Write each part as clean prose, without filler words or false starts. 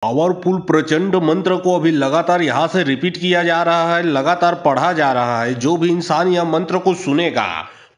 Powerful प्रचंड मंत्र को अभी लगातार यहाँ से रिपीट किया जा रहा है, लगातार पढ़ा जा रहा है। जो भी इंसान यह मंत्र को सुनेगा,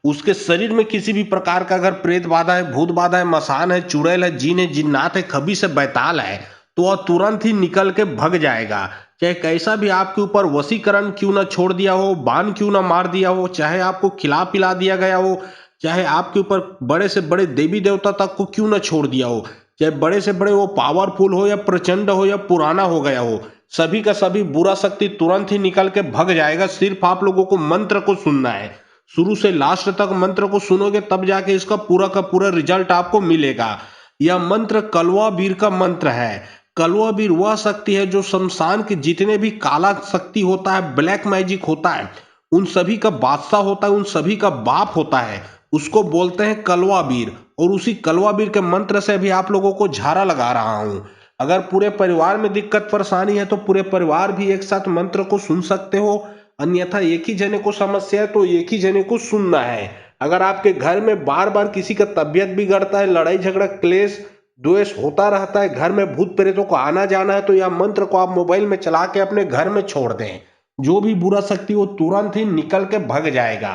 उसके शरीर में किसी भी प्रकार का अगर प्रेत बाधा है, भूत बाधा है, मसान है, चुड़ैल है, जीन है, जिन्नात है, खबीस है, बैताल है, तो वह तुरंत ही निकल के भग जाएगा। चाहे कैसा भी आपके ऊपर वशीकरण क्यों ना छोड़ दिया हो, बाण क्यों ना मार दिया हो, चाहे आपको खिला पिला दिया गया हो, चाहे आपके ऊपर बड़े से बड़े देवी देवता तक को क्यों ना छोड़ दिया हो, चाहे बड़े से बड़े वो पावरफुल हो या प्रचंड हो या पुराना हो गया हो, सभी का सभी बुरा शक्ति तुरंत ही निकल के भग जाएगा। सिर्फ आप लोगों को मंत्र को सुनना है, शुरू से लास्ट तक मंत्र को सुनोगे तब जाके इसका पूरा का पूरा रिजल्ट आपको मिलेगा। यह मंत्र कलवा बीर का मंत्र है। कलवा बीर वह शक्ति है जो शमशान के जितने भी काला शक्ति होता है, ब्लैक मैजिक होता है, उन सभी का बादशाह होता है, उन सभी का बाप होता है, उसको बोलते हैं कलवा बीर। और उसी कलवा बीर के मंत्र से भी आप लोगों को झारा लगा रहा हूं। अगर पूरे परिवार में दिक्कत परेशानी है तो पूरे परिवार भी एक साथ मंत्र को सुन सकते हो, अन्यथा एक ही जने को समस्या है तो एक ही जने को सुनना है। अगर आपके घर में बार बार किसी का तबियत बिगड़ता है, लड़ाई झगड़ा क्लेश द्वेष होता रहता है, घर में भूत प्रेतों को आना जाना है, तो यह मंत्र को आप मोबाइल में चला के अपने घर में छोड़ दें। जो भी बुरा शक्ति वो तुरंत ही निकल के भग जाएगा।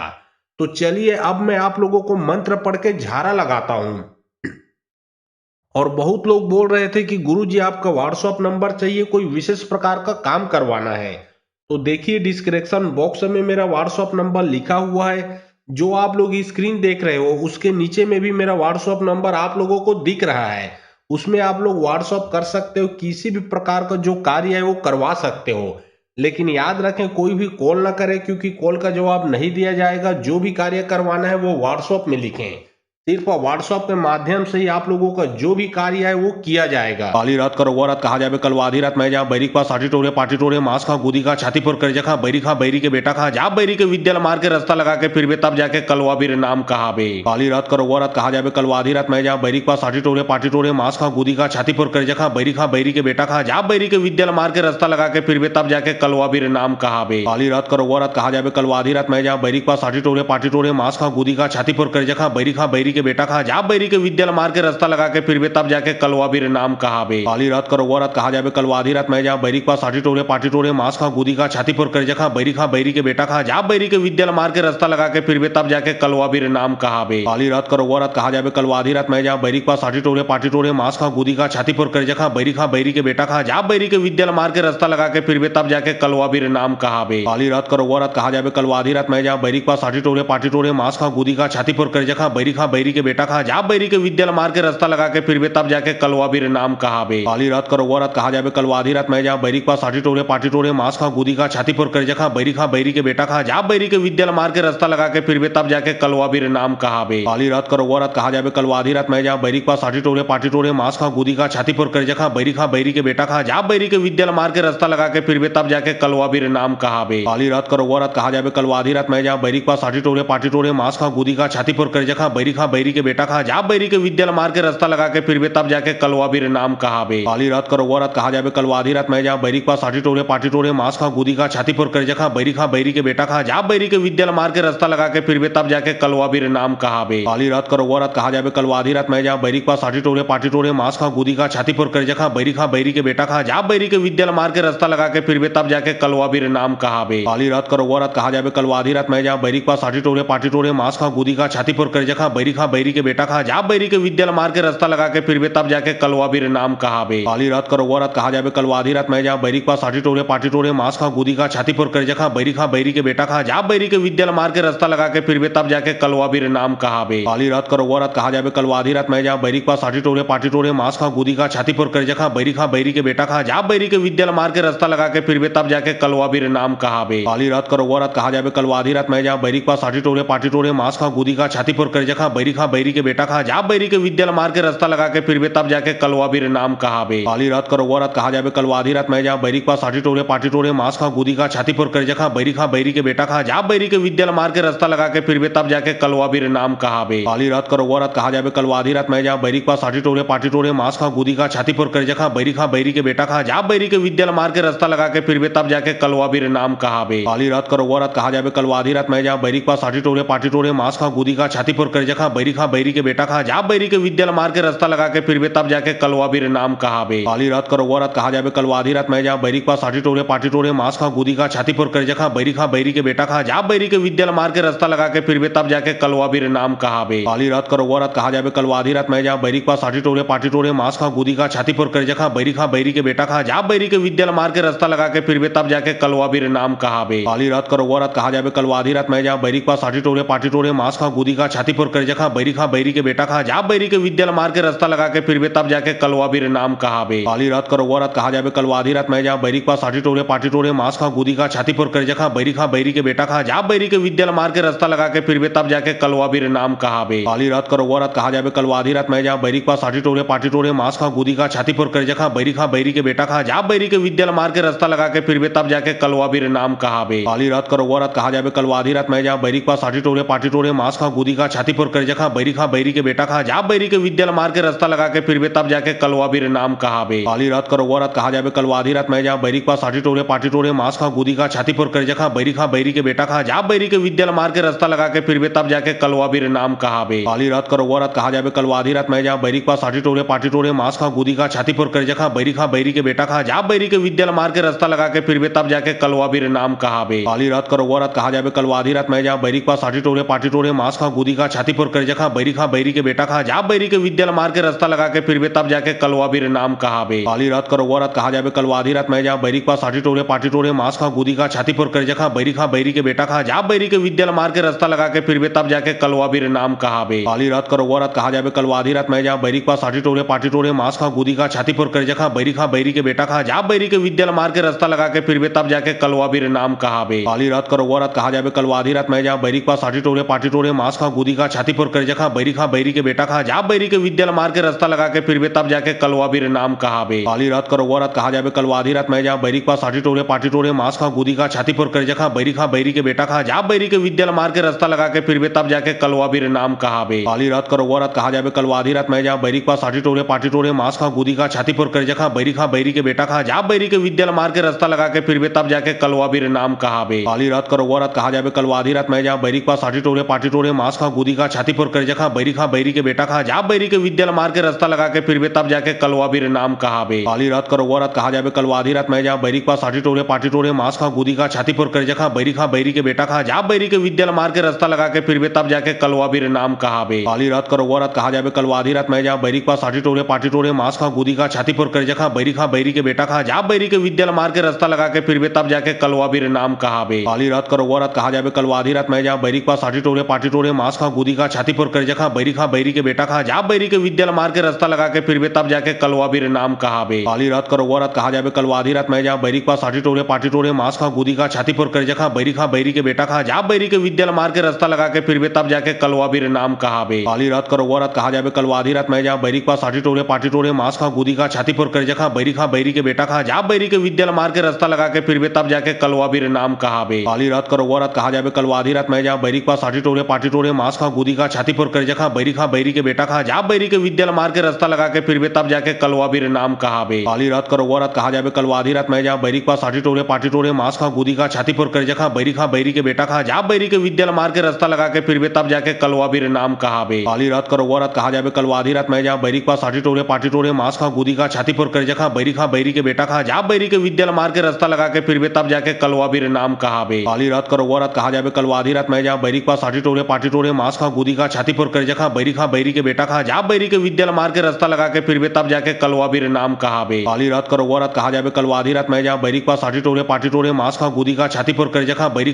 तो चलिए अब मैं आप लोगों को मंत्र पढ़ के झारा लगाता हूं। और बहुत लोग बोल रहे थे कि गुरुजी आपका व्हाट्सएप नंबर चाहिए, कोई विशेष प्रकार का काम करवाना है। तो देखिए डिस्क्रिप्शन बॉक्स में मेरा व्हाट्सएप नंबर लिखा हुआ है, जो आप लोग स्क्रीन देख रहे हो उसके नीचे में भी मेरा व्हाट्सएप नंबर आप लोगों को दिख रहा है। उसमें आप लोग व्हाट्सएप कर सकते हो, किसी भी प्रकार का जो कार्य है वो करवा सकते हो। लेकिन याद रखें कोई भी कॉल ना करें, क्योंकि कॉल का जवाब नहीं दिया जाएगा। जो भी कार्य करवाना है वो व्हाट्सएप में लिखें, सिर्फ व्हाट्सएप के माध्यम से ही आप लोगों का जो भी कार्य है वो किया जाएगा। काली रात करो वो रात कहा जाए कल आधी रात मैं जहाँ बैरी के पास साटी टोरे पाटी टोरे मांस खा गुदी का छाती पर कर जखा बैरी के बेटा खा जा बैरी के विद्यालय मार के रास्ता लगा के फिर भी तब जाके कलवा भी नाम कहा बे। काली रात करो वो रात कहा जाए कल आधी रात मैं जहाँ बैरी के पास साटी टोरे पाटी टोरे मांस खा गुदी का छाती पर कर जखा बैरी के बेटा खा जा बैरी के विद्यालय मार के रास्ता लगा के फिर भी तब जाके कलवा भी नाम कहा बे। काली रात करो वो रात कहा जाए कल आधी रात मैं जहाँ बैरी के पास साटी टोरे पाटी टोरे मांस खा गुदी का छाती पर कर जखा बैरी के बेटा खा जा बैरी के विद्यालय मार के रास्ता लगा के फिर भी तब जाके कलवा भी नाम कहा बे। काली रात करो वो रात कहा जाए कलवा आधी रात मैं जहाँ बैरी के पास साटी टोरे पाटी टोरे मांस खा गुदी का छाती पर कर जखा बैरी के बेटा खा जा बैरी के विद्यालय मार के रास्ता लगा के फिर भी तब जाके कलवा भी नाम कहा बे। काली रात करो वो रात कहा जाए कलवा आधी रात मैं जहाँ बैरी के पास साटी टोरे पाटी टोरे मांस खा गुदी का छाती पर कर जखा बैरी के बेटा खा जा बैरी के विद्यालय मार के रास्ता लगा के फिर भी तब जाके कलवा भी नाम कहा बे। काली रात करो वो रात कहा जाए कलवा आधी रात मैं जहाँ बैरी के पास साटी टोरे पाटी टोरे मांस खा गुदी का छाती पर कर जखा बैरी के बेटा खा जा बैरी के विद्यालय मार के रास्ता लगा के फिर भी तब जाके कलवा भी नाम कहा बे। काली रात करो वो रात कहा जाए कलवा आधी रात मैं जहाँ बैरी के पास साटी टोरे पाटी टोरे मांस खा गुदी का छाती पर कर जखा बैरी के बेटा खा जा बैरी के विद्यालय मार के रास्ता लगा के फिर भी तब जाके कलवा भी नाम कहा बे। काली रात करो वो रात कहा जाए कलवा आधी रात मैं जहाँ बैरी के पास साटी टोरे पाटी टोरे मांस खा गुदी का छाती पर कर जखा बैरी के बेटा खा जा बैरी के विद्यालय मार के रास्ता लगा के फिर भी तब जाके कलवा भी नाम कहा बे। काली रात करो वो रात कहा जाए कलवा आधी रात मैं जहाँ बैरी के पास साटी टोरे पाटी टोरे मांस खा गुदी का छाती पर कर जखा बैरी के बेटा खा जा बैरी के विद्यालय मार के रास्ता लगा के फिर भी तब जाके कलवा भी नाम कहा बे। काली रात करो वो रात कहा जाए कलवा आधी रात मैं जहाँ बैरी के पास साटी टोरे पाटी टोरे मांस खा गुदी का छाती पर कर जखा बैरी के बेटा खा जा बैरी के विद्यालय मार के रास्ता लगा के फिर भी तब जाके कलवा भी नाम कहा बे। काली रात करो वो रात कहा जाए कलवा आधी रात मैं जहाँ बैरी के पास साटी टोरे पाटी टोरे मांस खा गुदी का छाती पर कर जखा बैरी के बेटा खा जा बैरी के विद्यालय मार के रास्ता लगा के फिर भी तब जाके कलवा भी नाम कहा बे। काली रात करो वो रात कहा जाए कलवा आधी रात मैं जहाँ बैरी के पास साटी टोरे पाटी टोरे मांस खा गुदी का छाती पर कर जखा बैरी के बेटा खा जा बैरी के विद्यालय मार के रास्ता लगा के फिर भी तब जाके कलवा भी नाम कहा बे। काली रात करो वो रात कहा जाए कलवा आधी रात मैं जहाँ बैरी के पास साटी टोरे पाटी टोरे मांस खा गुदी का छाती पर कर जखा बैरी के बेटा खा जा बैरी के विद्यालय मार के रास्ता लगा के फिर भी तब जाके कलवा भी नाम कहा बे। काली रात करो वो रात कहा जाए कलवा आधी रात मैं जहाँ बैरी के पास साटी टोरे पाटी टोरे मांस खा गुदी का छाती पर कर जखा बैरी के बेटा खा जा बैरी के विद्यालय मार के रास्ता लगा के फिर भी तब जाके कलवा भी नाम कहा बे। काली रात करो वो रात कहा जाए कलवा आधी रात मैं जहाँ बैरी के पास साटी टोरे पाटी टोरे मांस खा गुदी का छाती पर कर जखा बैरी के बेटा खा जा बैरी के विद्यालय मार के रास्ता लगा के फिर भी तब जाके कलवा भी नाम कहा बे। काली रात करो वो रात कहा जाए कलवा आधी रात मैं जहाँ बैरी के पास साटी टोरे पाटी टोरे मांस खा गुदी का छाती पर कर जखा बैरी के बेटा खा जा बैरी के विद्यालय मार के रास्ता लगा के फिर भी तब जाके कलवा भी नाम कहा बे। काली रात करो वो रात कहा जाए कलवा आधी रात मैं जहाँ बैरी के पास साटी टोरे पाटी टोरे मांस खा गुदी का छाती पर कर जखा बैरी के बेटा खा जा बैरी के विद्यालय मार के रास्ता लगा के फिर भी तब जाके कलवा भी नाम कहा बे। काली रात करो वो रात कहा जाए कलवा आधी रात मैं जहाँ बैरी के पास साटी टोरे पाटी टोरे मांस खा गुदी का छाती पर कर जखा बैरी खा बैरी के बेटा खा जा बैरी के विद्या मार के रास्ता लगा के फिर भी तब जाके कलवा भी नाम कहा बे काली रात करो वो रात कहा जाबे कलवा आधी रात मैं जा बैरी के पास आटी टोरे पाटी टोरे मांस खा गुदी खा छाती फोड़ कर जखा बैरी के बेटा खा जा बैरी के विद्या मार के रास्ता लगा के फिर भी तब जाके कलवा भी नाम कहा बे काली रात करो वो रात कहा जाबे कलवा आधी रात मैं जा बैरी के पास आटी टोरे पाटी टोरे मांस खा गुदी खा छाती फोड़ कर जखा बैरी के बेटा खा जा बैरी के विद्या मार के रास्ता लगा के फिर भी तब जाके कलवा भी नाम कहा बे काली रात करो वो रात कहा जाबे कलवा आधी रात मैं जा बैरी के पास आटी टोरे पाटी टोरे मांस खा गुदी खा छाती फोड़ कर जखा बैरी के बेटा खा जा बैरी के विद्या मार के रास्ता लगा के फिर भी तब जाके कलवा भी नाम कहा बे काली रात करो वो रात कहा जाबे कलवा आधी रात मैं जा बैरी के पास आटी टोरे पाटी टोरे मांस खा गुदी खा छाती फोड़ कर जखा बैरी के बेटा खा जा बैरी के विद्या मार के रास्ता लगा के फिर भी तब जाके कलवा भी नाम कहा बे काली रात करो वो रात कहा जाबे कलवा आधी रात मैं जा बैरी के पास आटी टोरे पाटी टोरे मांस खा गुदी खा छाती फोड़ कर जखा बैरी के बेटा खा जा बैरी के विद्या मार के रास्ता लगा के फिर भी तब जाके कलवा भी नाम कहा बे काली रात करो वो रात कहा जाबे कलवा आधी रात मैं जा बैरी के पास आटी टोरे पाटी टोरे मांस खा गुदी खा छाती फोड़ कर जखा बैरी के बेटा खा जा बैरी के विद्या मार के रास्ता लगा के फिर भी तब जाके कलवा भी नाम कहा बे काली रात करो वो रात कहा जाबे कलवा आधी रात मैं जा बैरी के पास आटी टोरे पाटी टोरे मांस खा गुदी खा छाती फोड़ कर जखा बैरी के बेटा खा जा बैरी के विद्या मार के रास्ता लगा के फिर भी तब जाके कलवा भी नाम कहा बे काली रात करो वो रात कहा जाबे कलवा आधी रात मैं जा बैरी के पास आटी टोरे पाटी टोरे मांस खा गुदी खा छाती फोड़ कर जखा बैरी के बेटा खा जा बैरी के विद्या मार के रास्ता लगा के फिर भी तब जाके कलवा भी नाम कहा बे काली रात करो वो रात कहा जाबे कलवा आधी रात मैं जा बैरी के पास आटी टोरे पाटी टोरे मांस खा गुदी खा छाती फोड़ कर जखा बैरी के बेटा खा जा बैरी के विद्या मार के रास्ता लगा के फिर भी तब जाके कलवा भी नाम कहा बे काली रात करो वो रात कहा जाबे कलवा आधी रात मैं जा बैरी के पास आटी टोरे पाटी टोरे मांस खा गुदी खा छाती फोड़ कर जखा बैरी के बेटा खा जा बैरी के विद्या मार के रास्ता लगा के फिर भी तब जाके कलवा भी नाम कहा बे काली रात करो वो रात कहा जाबे कलवा आधी रात मैं जा बैरी के पास आटी टोरे पाटी टोरे मांस खा गुदी खा छाती फोड़ कर जखा बैरी के बेटा खा जा बैरी के विद्या मार के रास्ता लगा के फिर भी तब जाके कलवा भी नाम कहा बे काली रात करो वो रात कहा जाबे कलवा आधी रात मैं जा बैरी के पास आटी टोरे पाटी टोरे मांस खा गुदी खा छाती फोड़ कर जखा बैरी के बेटा खा जा बैरी के विद्या मार के रास्ता लगा के फिर भी तब जाके कलवा भी नाम कहा बे काली रात करो वो रात कहा जाबे कलवा आधी रात मैं जा बैरी के पास आटी टोरे पाटी टोरे मांस खा गुदी खा छाती फोड़ कर जखा बैरी के बेटा खा जा बैरी के विद्या मार के रास्ता लगा के फिर भी तब जाके कलवा भी नाम कहा बे काली रात करो वो रात कहा जाबे कलवा आधी रात मैं जा बैरी के पास आटी टोरे पाटी टोरे मांस खा गुदी खा छाती फोड़ कर जखा बैरी के बेटा खा जा बैरी के विद्या मार के रास्ता लगा के फिर भी तब जाके कलवा भी नाम कहा बे काली रात करो वो रात कहा जाबे कलवा आधी रात मैं जा बैरी के पास आटी टोरे पाटी टोरे मांस खा गुदी खा छाती फोड़ कर जखा बैरी के बेटा खा जा बैरी के विद्या मार के रास्ता लगा के फिर भी तब जाके कलवा भी नाम कहा बे काली रात करो वो रात कहा जाबे कलवा आधी रात मैं जा बैरी के पास आटी टोरे पाटी टोरे मांस खा गुदी खा छाती फोड़ कर जखा बैरी के बेटा खा जा बैरी के विद्या मार के रास्ता लगा के फिर भी तब जाके कलवा भी नाम कहा बे काली रात करो वो रात कहा जाबे कलवा आधी रात मैं जा बैरी के पास आटी टोरे पाटी टोरे मांस खा गुदी खा छाती फोड़ कर जखा बैरी के बेटा खा जा बैरी के विद्या मार के रास्ता लगा के फिर भी तब जाके कलवा भी नाम कहा बे काली रात करो वो रात कहा जाबे कलवा आधी रात मैं जा बैरी के पास आटी टोरे पाटी टोरे मांस खा गुदी खा छाती फोड़ कर जखा बैरी के बेटा खा जा बैरी के विद्या मार के रास्ता लगा के फिर भी तब जाके कलवा भी नाम कहा बे काली रात करो वो रात कहा जाबे कलवा आधी रात मैं जा बैरी के पास आटी टोरे पाटी टोरे मांस खा गुदी खा छाती फोड़ कर जखा बैरी के बेटा खा जा बैरी के विद्या मार के रास्ता लगा के फिर भी तब जाके कलवा भी नाम कहा बे काली रात करो वो रात कहा जाबे कलवा आधी रात मैं जा बैरी के पास आटी टोरे पाटी टोरे मांस खा गुदी खा छाती फोड़ कर जखा बैरी के बेटा खा जा बैरी के विद्या मार के रास्ता लगा के फिर भी तब जाके कलवा भी नाम कहा बे काली रात करो वो रात कहा जाबे कलवा आधी रात मैं जा बैरी के पास आटी टोरे पाटी टोरे मांस खा गुदी खा छाती फोड़ कर जखा बैरी के बेटा खा जा बैरी के विद्या मार के रास्ता लगा के फिर भी तब जाके कलवा भी नाम कहा बे काली रात करो वो रात कहा जाबे कलवा आधी रात मैं जा बैरी के पास आटी टोरे पाटी टोरे मांस खा गुदी खा छाती फोड़ कर जखा बैरी के बेटा खा जा बैरी के विद्या मार के रास्ता लगा के फिर भी तब जाके कलवा भी नाम कहा बे काली रात करो वो रात कहा जाबे कलवा आधी रात मैं जा बैरी के पास आटी टोरे पाटी टोरे मांस खा गुदी खा छाती फोड़ कर जखा बैरी के बेटा खा जा बैरी के विद्या मार के रास्ता लगा के फिर भी तब जाके कलवा भी नाम कहा बे काली रात करो वो रात कहा जाबे कलवा आधी रात मैं जा बैरी के पास आटी टोरे पाटी टोरे मांस खा गुदी खा छाती फोड़ कर जखा बैरी के बेटा खा जा बैरी के विद्या मार के रास्ता लगा के फिर भी तब जाके कलवा भी नाम कहा बे काली रात करो वो रात कहा जाबे कलवा आधी रात मैं जा बैरी के पास आटी टोरे पाटी टोरे मांस खा गुदी खा छाती फोड़ कर जखा बैरी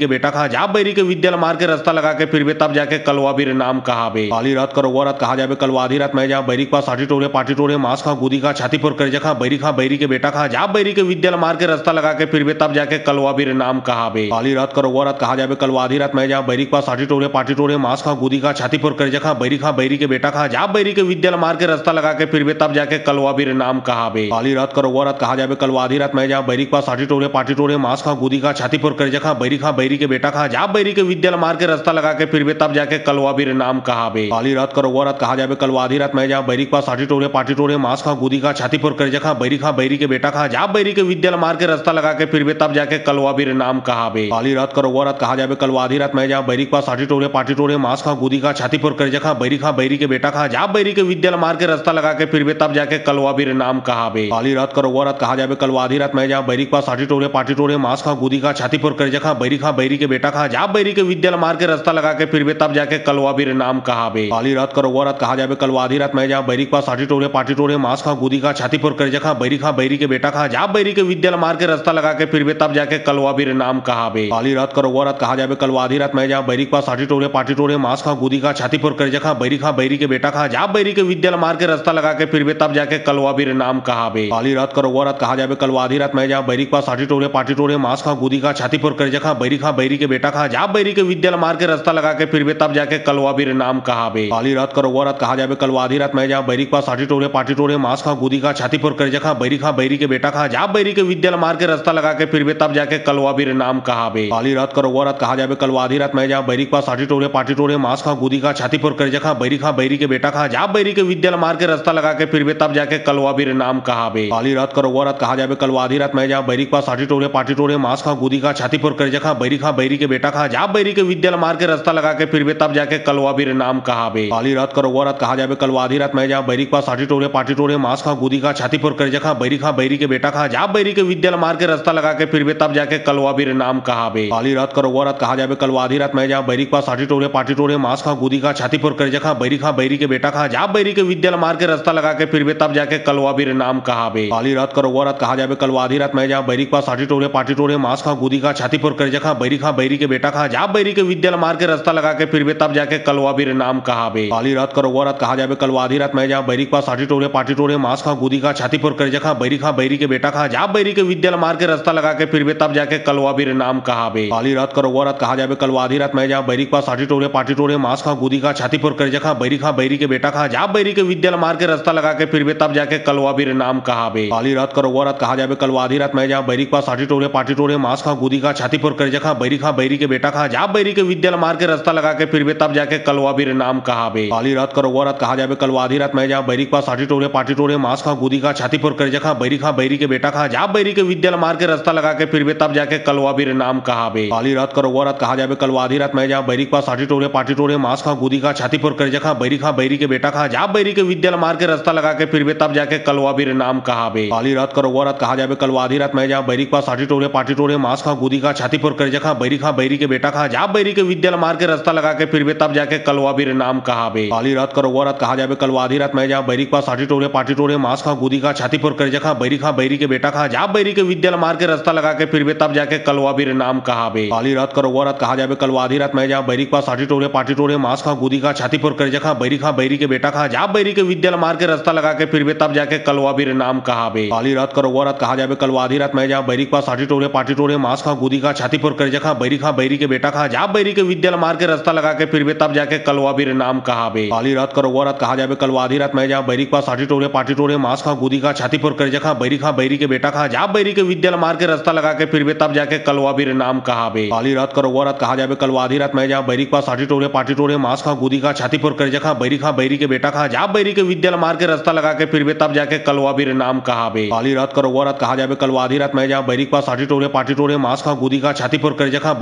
के बेटा खा जा बैरी के विद्या मार के रास्ता लगा के फिर भी तब जाके कलवा भी नाम कहा बे काली रात करो वो रात कहा जाबे कलवा आधी रात मैं जा बैरी के पास आटी टोरे पाटी टोरे मांस खा गुदी खा छाती फोड़ कर जखा बैरी के बेटा खा जा बैरी के विद्या मार के रास्ता लगा के फिर भी तब जाके कलवा भी नाम कहा बे काली रात करो वो रात कहा जाबे कलवा आधी रात मैं जा बैरी के पास आटी टोरे पाटी टोरे मांस खा गुदी खा छाती फोड़ कर जखा बैरी के बेटा खा जा बैरी के विद्या मार के रास्ता लगा के फिर भी तब जाके कलवा भी नाम कहा बे काली रात करो वो रात कहा जाबे कलवा आधी रात मैं जा बैरी के पास आटी टोरे पाटी टोरे मांस खा गुदी खा छाती फोड़ कर जखा बैरी के बेटा खा जा बैरी के विद्या मार के रास्ता लगा के फिर भी तब जाके कलवा भी नाम कहा बे काली रात करो वो रात कहा जाबे कलवा आधी रात मैं जा बैरी के पास आटी टोरे पाटी टोरे मांस खा गुदी खा छाती फोड़ कर जखा बैरी के बेटा खा जा बैरी के विद्या मार के रास्ता लगा के फिर भी तब जाके कलवा भी नाम कहा बे काली रात करो वो रात कहा जाबे कलवा आधी रात मैं जा बैरी के पास आटी टोरे पाटी टोरे मांस खा गुदी गुदी का छाती फोर कर जखा बैरी के बेटा खा जा बैरी के विद्या मार के रास्ता लगा के फिर बे तब जाके कलवा भी नाम कहा बे काली रात करो वो रात कहा जाबे कलवा आधी रात मैं जा बैरी के पास आठी टोरे पाटी टोरे मांस खा गुदी का छाती फोर कर जखा बैरी के बेटा खा जा बैरी के विद्या मार के रास्ता लगा के फिर बे तब जाके कलवा भी नाम कहा बे काली रात करो वो रात कहा जाबे कलवा आधी रात मैं जा बैरी के पास आठी टोरे पाटी टोरे मांस खा गुदी का छाती फोर कर जखा बैरी के बेटा खा जा बैरी के विद्या मार के रास्ता लगा के फिर बे तब जाके कलवा भी नाम कहा बे काली रात करो वो रात कहा जाबे कलवा आधी रात मैं जा बैरी के पास आठी टोरे पाटी टोरे मांस खा गुदी का छाती फोर कर जखा बैरी के बेटा खा जा बैरी के विद्या मार के रास्ता लगा के फिर बे तब जाके कलवा भी नाम कहा बे काली रात करो वो रात कहा जाबे कलवा आधी रात मैं जा बैरी के पास आठी टोरे पाटी टोरे मांस खा गुदी का छाती फोर कर जखा बैरी के बेटा खा जा बैरी के विद्या मार के रास्ता लगा के फिर बे तब जाके कलवा भी नाम कहा बे काली रात करो वो रात कहा जाबे कलवा आधी रात मैं जा बैरी के पास आठी टोरे पाटी टोरे मांस खा गुदी का छाती फोर कर जखा बैरी के बेटा खा जा बैरी के विद्या मार के रास्ता लगा के फिर बे तब जाके कलवा भी नाम कहा बे काली रात करो वो रात कहा जाबे कलवा आधी रात मैं जा बैरी के पास आठी टोरे पाटी टोरे मांस खा गुदी का छाती फोर कर जखा बैरी के बेटा खा जा बैरी के विद्या मार के रास्ता लगा के फिर बे तब जाके कलवा भी नाम कहा बे काली रात करो वो रात कहा जाबे कलवा आधी रात मैं जा बैरी के पास आठी टोरे पाटी टोरे मांस खा गुदी का छाती फोर कर जखा बैरी के बेटा खा जा बैरी के विद्या मार के रास्ता लगा के फिर बे तब जाके कलवा भी नाम कहा बे काली रात करो वो रात कहा जाबे कलवा आधी रात मैं जा बैरी के पास आठी टोरे पाटी टोरे मांस खा गुदी का छाती फोर कर जखा बैरी के बेटा खा जा बैरी के विद्या मार के रास्ता लगा के फिर बे तब जाके कलवा भी नाम कहा बे काली रात करो वो रात कहा जाबे कलवा आधी रात मैं जा बैरी के पास आठी टोरे पाटी टोरे मांस खा गुदी का छाती फोर कर जखा बैरी के बेटा खा जा बैरी के विद्या मार के रास्ता लगा के फिर बे तब जाके कलवा भी नाम कहा बे काली रात करो वो रात कहा जाबे कलवा आधी रात मैं जा बैरी के पास आठी टोरे पाटी टोरे मांस खा गुदी का छाती फोर कर जखा बैरी के बेटा खा जा बैरी के विद्या मार के रास्ता लगा के फिर बे तब जाके कलवा भी नाम कहा बे काली रात करो वो रात कहा जाबे कलवा आधी रात मैं जा बैरी के पास आठी टोरे पाटी टोरे मांस खा गुदी का छाती फोर कर जखा बैरी के बेटा खा जा बैरी के विद्या मार के रास्ता लगा के फिर बे तब जाके कलवा भी नाम कहा बे काली रात करो वो रात कहा जाबे कलवा आधी रात मैं जा बैरी के पास आठी टोरे पाटी टोरे मांस खा गुदी का छाती फोर कर जखा बैरी के बेटा खा जा बैरी के विद्या मार के रास्ता लगा के फिर बे तब जाके कलवा भी नाम कहा बे काली रात करो वो रात कहा जाबे कलवा आधी रात मैं जा बैरी के पास आठी टोरे पाटी टोरे मांस खा गुदी का छाती फोर कर जखा बैरी के बेटा खा जा बैरी के विद्या मार के रास्ता लगा के फिर बे तब जाके कलवा भी नाम कहा बे काली रात करो वो रात कहा जाबे कलवा आधी रात मैं जा बैरी के पास आठी टोरे पाटी टोरे मांस खा गुदी का छाती फोर कर जखा बैरी के बेटा खा जा बैरी के विद्या मार के रास्ता लगा के फिर बे तब जाके कलवा भी नाम कहा बे काली रात करो वो रात कहा जाबे कलवा आधी रात मैं जा बैरी के पास आठी टोरे पाटी टोरे मांस खा गुदी का छाती फोर कर जखा बैरी के बेटा खा जा बैरी के विद्या मार के रास्ता लगा के फिर बे तब जाके कलवा भी नाम कहा बे काली रात करो वो रात कहा जाबे कलवा आधी रात मैं जा बैरी के पास आठी टोरे पाटी टोरे मांस खा गुदी का छाती फोर कर जखा बैरी के बेटा खा जा बैरी के विद्या मार के रास्ता लगा के फिर बे तब जाके कलवा भी नाम कहा बे काली रात करो वो रात कहा जाबे कलवा आधी रात मैं जा बैरी के पास आठी टोरे पाटी टोरे मांस खा गुदी का छाती फोर कर जखा बैरी के बेटा खा जा बैरी के विद्या मार के रास्ता लगा के फिर बे तब जाके कलवा भी नाम कहा बे काली रात करो वो रात कहा जाबे कलवा आधी रात मैं जा बैरी के पास आठी टोरे पाटी टोरे मांस खा गुदी का छाती फोर कर जखा बैरी के बेटा खा जा बैरी के विद्या मार के रास्ता लगा के फिर बे तब जाके कलवा भी नाम कहा बे काली रात करो वो रात कहा जाबे कलवा आधी रात मैं जा बैरी के पास आठी टोरे पाटी टोरे मांस खा गुदी का छाती फोर कर जखा बैरी के बेटा खा जा बैरी के विद्या मार के रास्ता लगा के फिर बे तब जाके कलवा भी नाम कहा बे काली रात करो वो रात कहा जाबे कलवा आधी रात मैं जा बैरी के पास आठी टोरे पाटी टोरे मांस खा गुदी का छाती फोर कर जखा बैरी के बेटा खा जा बैरी के विद्या मार के रास्ता लगा के फिर बे तब जाके कलवा भी नाम कहा बे काली रात करो वो रात कहा जाबे कलवा आधी रात मैं जा बैरी के पास आठी टोरे पाटी टोरे मांस खा गुदी का छाती फोर कर जखा बैरी के बेटा खा जा बैरी के विद्या मार के रास्ता लगा के फिर बे तब जाके कलवा भी नाम कहा बे काली रात करो वो रात कहा जाबे कलवा आधी रात मैं जा बैरी के पास आठी टोरे पाटी टोरे मांस खा गुदी का छाती फोर कर जखा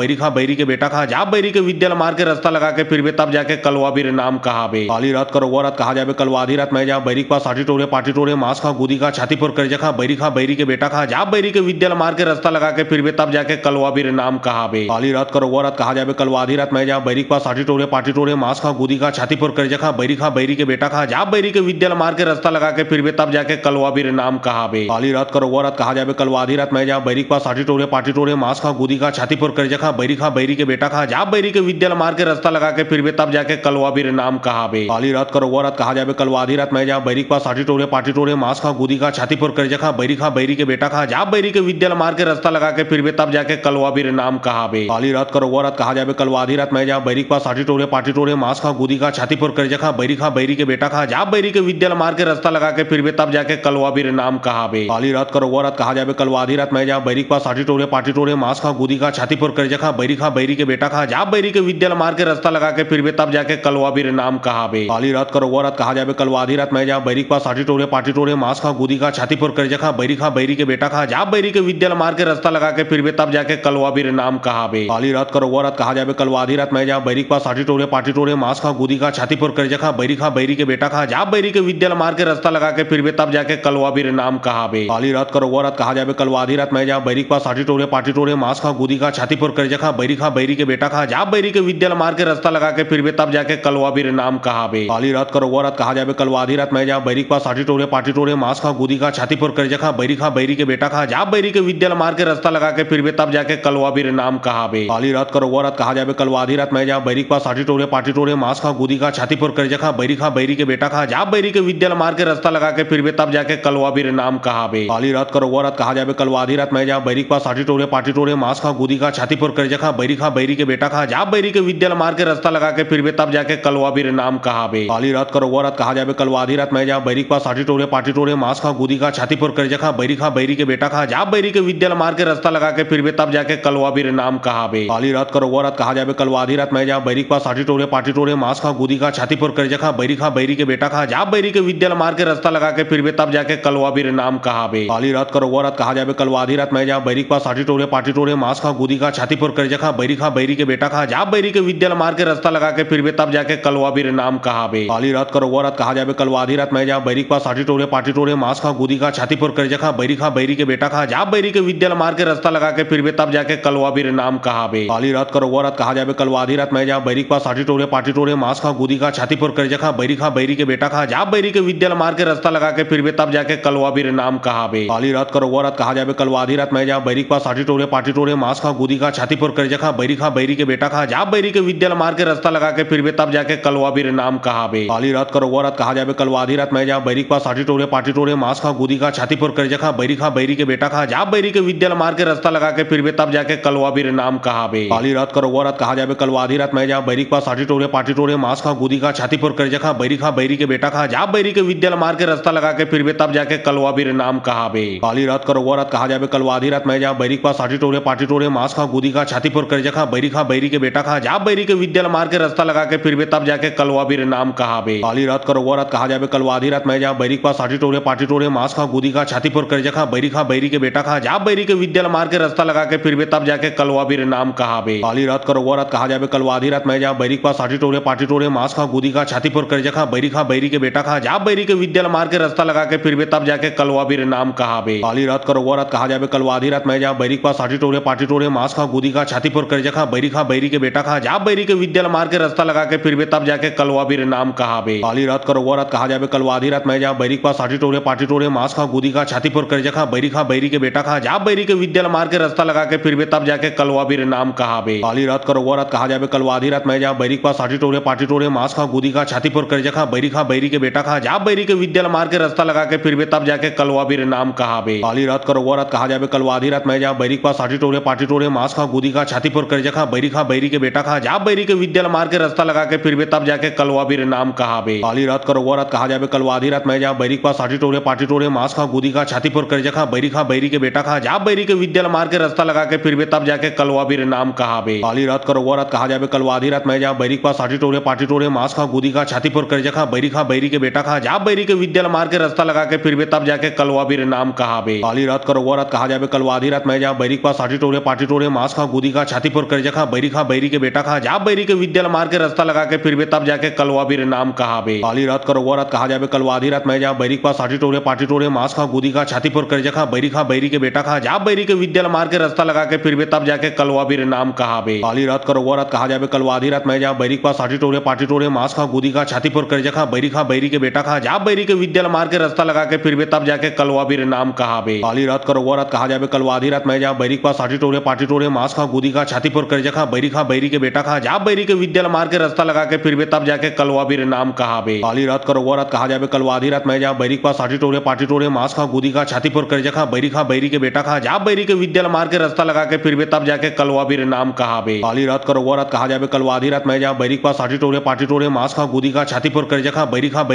बैरी के बेटा खा जा बैरी के विद्या मार के रास्ता लगा के फिर बे तब जाके कलवा भी नाम कहा बे काली रात करो वो रात कहा जाबे कलवा आधी रात मैं जा बैरी के पास आठी टोरे पाटी टोरे मांस खा गुदी का छाती फोर कर जखा बैरी के बेटा खा जा बैरी के विद्या मार के रास्ता लगा के फिर बे तब जाके कलवा भी नाम कहा बे काली रात करो वो रात कहा जाबे कलवा आधी रात मैं जा बैरी के पास आठी टोरे पाटी टोरे मांस खा गुदी का छाती फोर कर जखा बैरी के बेटा खा जा बैरी के विद्या मार के रास्ता लगा के फिर बे तब जाके कलवा भी नाम कहा बे काली रात करो वो रात कहा जाबे कलवा आधी रात मैं जा बैरी के पास आठी टोरे पाटी टोरे मांस खा गुदी का छाती फोर कर जखा बैरी के बेटा खा जा बैरी के विद्या मार के रास्ता लगा के फिर बे तब जाके कलवा भी नाम कहा बे काली रात करो वो रात कहा जाबे कलवा आधी रात मैं जा बैरी के पास आठी टोरे पाटी टोरे मांस खा गुदी का छाती फोर कर जखा बैरी के बेटा खा जा बैरी के विद्या मार के रास्ता लगा के फिर बे तब जाके कलवा भी नाम कहा बे काली रात करो वो रात कहा जाबे कलवा आधी रात मैं जा बैरी के पास आठी टोरे पाटी टोरे मांस खा गुदी का छाती फोर कर जखा बैरी के बेटा खा जा बैरी के विद्या मार के रास्ता लगा के फिर बे तब जाके कलवा भी नाम कहा बे काली रात करो वो रात कहा जाबे कलवा आधी रात मैं जा बैरी के पास आठी टोरे पाटी टोरे मांस खा गुदी का छाती फोर कर जखा बैरी के बेटा खा जा बैरी के विद्या मार के रास्ता लगा के फिर बे तब जाके कलवा भी नाम कहा बे काली रात करो वो रात कहा जाबे कलवा आधी रात मैं जा बैरी के पास आठी टोरे पाटी टोरे मांस खा गुदी का छाती फोर कर जखा बैरी के बेटा खा जा बैरी के विद्या मार के रास्ता लगा के फिर बे तब जाके कलवा भी नाम कहा बे काली रात करो वो रात कहा जाबे कलवा आधी रात मैं जा बैरी के पास आठी टोरे टोले पाटी टोले मांस खा गुदी खा छाती फोर कर जखा बैरी खा बैरी के बेटा खा जा बैरी के विद्या मार के रास्ता लगा के फिर बे तब जाके कलवा भी नाम कहा बे काली रात करो वो रात कहा जाबे कलवा आधी रात मैं जा बैरी के पास साटी टोले पाटी टोले मांस खा गुदी खा छाती फोर कर जखा बैरी के बेटा खा जा बैरी के विद्या मार के रास्ता लगा के फिर बे तब जाके कलवा भी नाम कहा बे काली रात करो वो रात कहा जाबे कलवा आधी रात मैं जा बैरी के पास साटी टोले पाटी टोले मांस खा गुदी खा छाती फोर कर जखा बैरी के बेटा खा जा बैरी के विद्या मार के रास्ता लगा के फिर बे तब जाके कलवा भी नाम कहा बे काली रात करो वो रात कहा जाबे कलवा आधी रात मैं जा बैरी के पास साटी टोले पाटी टोले मांस खा गुदी खा छाती फोर कर जखा बैरी के बेटा खा जा बैरी के विद्या मार के रास्ता लगा के फिर बे तब जाके कलवा भी नाम कहा बे काली रात करो वो रात कहा जाबे कलवा आधी रात मैं जा बैरी के पास साटी टोले पाटी टोले मांस खा गुदी खा छाती फोर कर जखा बैरी के बेटा खा जा बैरी के विद्या मार के रास्ता लगा के फिर बे तब जाके कलवा भी नाम कहा बे काली रात करो वो रात कहा जाबे कलवा आधी रात मैं जा बैरी के पास साटी टोले पाटी टोले मांस खा गुदी खा छाती फोर कर जखा बैरी के बेटा खा जा बैरी के विद्या मार के रास्ता लगा के फिर बे तब जाके कलवा भी नाम कहा बे काली रात करो वो रात कहा जाबे कलवा आधी रात मैं जा बैरी के पास साटी टोले पाटी टोले मांस खा गुदी खा छाती फोर कर जखा बैरी के बेटा खा जा बैरी के विद्या मार के रास्ता लगा के फिर बे तब जाके कलवा भी नाम कहा बे काली रात करो वो रात कहा जाबे कलवा आधी रात मैं जा बैरी के पास साटी टोले पाटी टोले मांस खा गुदी खा छाती फोर कर जखा बैरी के बेटा खा जा बैरी के विद्या मार के रास्ता लगा के फिर बे तब जाके कलवा भी नाम कहा बे काली रात करो वो रात कहा जाबे कलवा आधी रात मैं जा बैरी के पास साटी टोले पाटी टोले मांस खा गुदी खा छाती फोर कर जखा बैरी के बेटा खा जा बैरी के विद्या मार के रास्ता लगा के फिर बे तब जाके कलवा भी नाम कहा बे काली रात करो वो रात कहा जाबे कलवा आधी रात मैं जा बैरी के पास साटी टोले पाटी टोले मांस खा गुदी खा छाती फोर कर जखा बैरी के बेटा खा जा बैरी के विद्या मार के रास्ता लगा के फिर बे तब जाके कलवा भी नाम कहा बे काली रात करो वो रात कहा जाबे कलवा आधी रात मैं जा बैरी के पास साटी टोले पाटी टोले मांस खा गुदी खा छाती फोर कर जखा बैरी के बेटा खा जा बैरी के विद्या मार के रास्ता लगा के फिर बे तब जाके कलवा भी नाम कहा बे काली रात करो वो रात कहा जाबे कलवा आधी रात मैं जा बैरी के पास साटी टोले पाटी टोले मांस खा गुदी खा छाती फोर कर जखा बैरी के बेटा खा जा बैरी के विद्या मार के रास्ता लगा के फिर बे तब जाके कलवा भी नाम कहा बे काली रात करो वो रात कहा जाबे कलवा आधी रात मैं जा बैरी के पास साटी टोले पाटी टोले मांस खा गुदी खा छाती फोर कर जखा बैरी के बेटा खा जा बैरी के विद्या मार के रास्ता लगा के फिर बे तब जाके कलवा भी नाम कहा बे काली रात करो वो रात कहा जाबे कलवा आधी रात मैं जा बैरी के पास साटी टोले पाटी टोले मांस खा गुदी खा छाती फोर कर जखा बैरी के बेटा खा जा बैरी के विद्या मार के रास्ता लगा के फिर बे तब जाके कलवा भी नाम कहा बे काली रात करो वो रात कहा जाबे कलवा आधी रात मैं जा बैरी के पास साटी टोले पाटी टोले मांस खा गुदी खा छाती फोर कर जखा बैरी के बेटा खा जा बैरी के विद्या मार के रास्ता लगा के फिर बे तब जाके कलवा भी नाम कहा बे काली रात करो वो रात कहा जाबे कलवा आधी रात मैं जा बैरी के पास साटी टोले पाटी टोले मांस खा गुदी खा छाती फोर कर जखा बैरी के बेटा खा जा बैरी के विद्या मार के रास्ता लगा के फिर बे तब जाके कलवा भी नाम कहा बे काली रात करो वो रात कहा जाबे कलवा आधी रात मैं जा बैरी के पास साटी टोले पाटी टोले मांस खा गुदी खा छाती फोर कर जखा बैरी के बेटा खा जा बैरी के विद्या मार के रास्ता लगा के फिर बे तब जाके कलवा भी नाम कहा बे काली रात करो वो रात कहा जाबे कलवा आधी रात मैं जा बैरी के पास साटी टोले पाटी टोले मांस खा गुदी खा छाती फोर कर जखा बैरी के बेटा खा जा बैरी के विद्या मार के रास्ता लगा के फिर बे तब जाके कलवा भी नाम कहा बे काली रात करो वो रात कहा जाबे कलवा आधी रात मैं जा बैरी के पास साटी टोले पाटी टोले मांस खा गुदी खा छाती फोर कर जखा बैरी के बेटा खा जा बैरी के विद्या मार के रास्ता लगा के फिर बे तब जाके कलवा भी नाम कहा बे काली रात करो वो रात कहा जाबे कलवा आधी रात मैं जा बैरी के पास साटी टोले पाटी टोले मांस खा गुदी खा छाती फोर कर जखा बैरी के बेटा खा जा बैरी के विद्या मार के रास्ता लगा के फिर बे तब जाके कलवा भी नाम कहा बे काली रात करो वो रात कहा जाबे कलवा आधी रात मैं जा बैरी के पास साटी टोले पाटी टोले मांस खा गुदी खा छाती फोर कर जखा बैरी के बेटा खा जा बैरी के विद्या मार के रास्ता लगा के फिर बे तब जाके कलवा भी नाम कहा बे काली रात करो वो रात कहा जाबे कलवा आधी रात मैं जा बैरी के पास साटी टोले पाटी टोले मांस खा गुदी खा छाती फोर कर जखा बैरी के बेटा खा जा बैरी के विद्या मार के रास्ता लगा के फिर बे तब जाके कलवा भी नाम कहा बे काली रात करो वो रात कहा जाबे कलवा आधी रात मैं जा बैरी के पास साटी टोले पाटी टोले मांस खा गुदी खा छाती फोर कर जखा बैरी के बेटा खा जा बैरी के विद्या मार के रास्ता लगा के फिर बे तब जाके कलवा भी नाम कहा बे काली रात करो वो रात कहा जाबे कलवा आधी रात मैं जा बैरी के पास साटी टोले पाटी टोले मांस खा गुदी खा छाती फोर कर जखा बैरी के बेटा खा जा बैरी के विद्या मार के रास्ता लगा के फिर बे तब जाके कलवा भी नाम कहा बे काली रात करो वो रात कहा जाबे कलवा आधी रात मैं जा बैरी के पास साटी टोले पाटी टोले मांस खा गुदी खा छाती फोर कर जखा बैरी के बेटा खा जा बैरी के विद्या मार के रास्ता लगा के फिर बे तब जाके कलवा भी नाम कहा बे काली रात करो वो रात कहा जाबे कलवा आधी रात मैं जा बैरी के पास साटी टोले पाटी टोले मांस खा गुदी खा छाती फोर कर जखा बैरी के बेटा खा जा बैरी के विद्या मार के रास्ता लगा के फिर बे तब जाके कलवा भी नाम कहा बे काली रात करो वो रात कहा जाबे कलवा आधी रात मैं जा बैरी के पास साटी टोले पाटी टोले मांस खा गुदी खा छाती फोर कर जखा बैरी के बेटा खा जा बैरी के विद्या मार के रास्ता लगा के फिर बे तब जाके कलवा भी नाम कहा बे काली रात करो वो रात कहा जाबे कलवा आधी रात मैं जा बैरी के पास साटी टोले पाटी टोले मांस खा गुदी खा छाती फोर कर जखा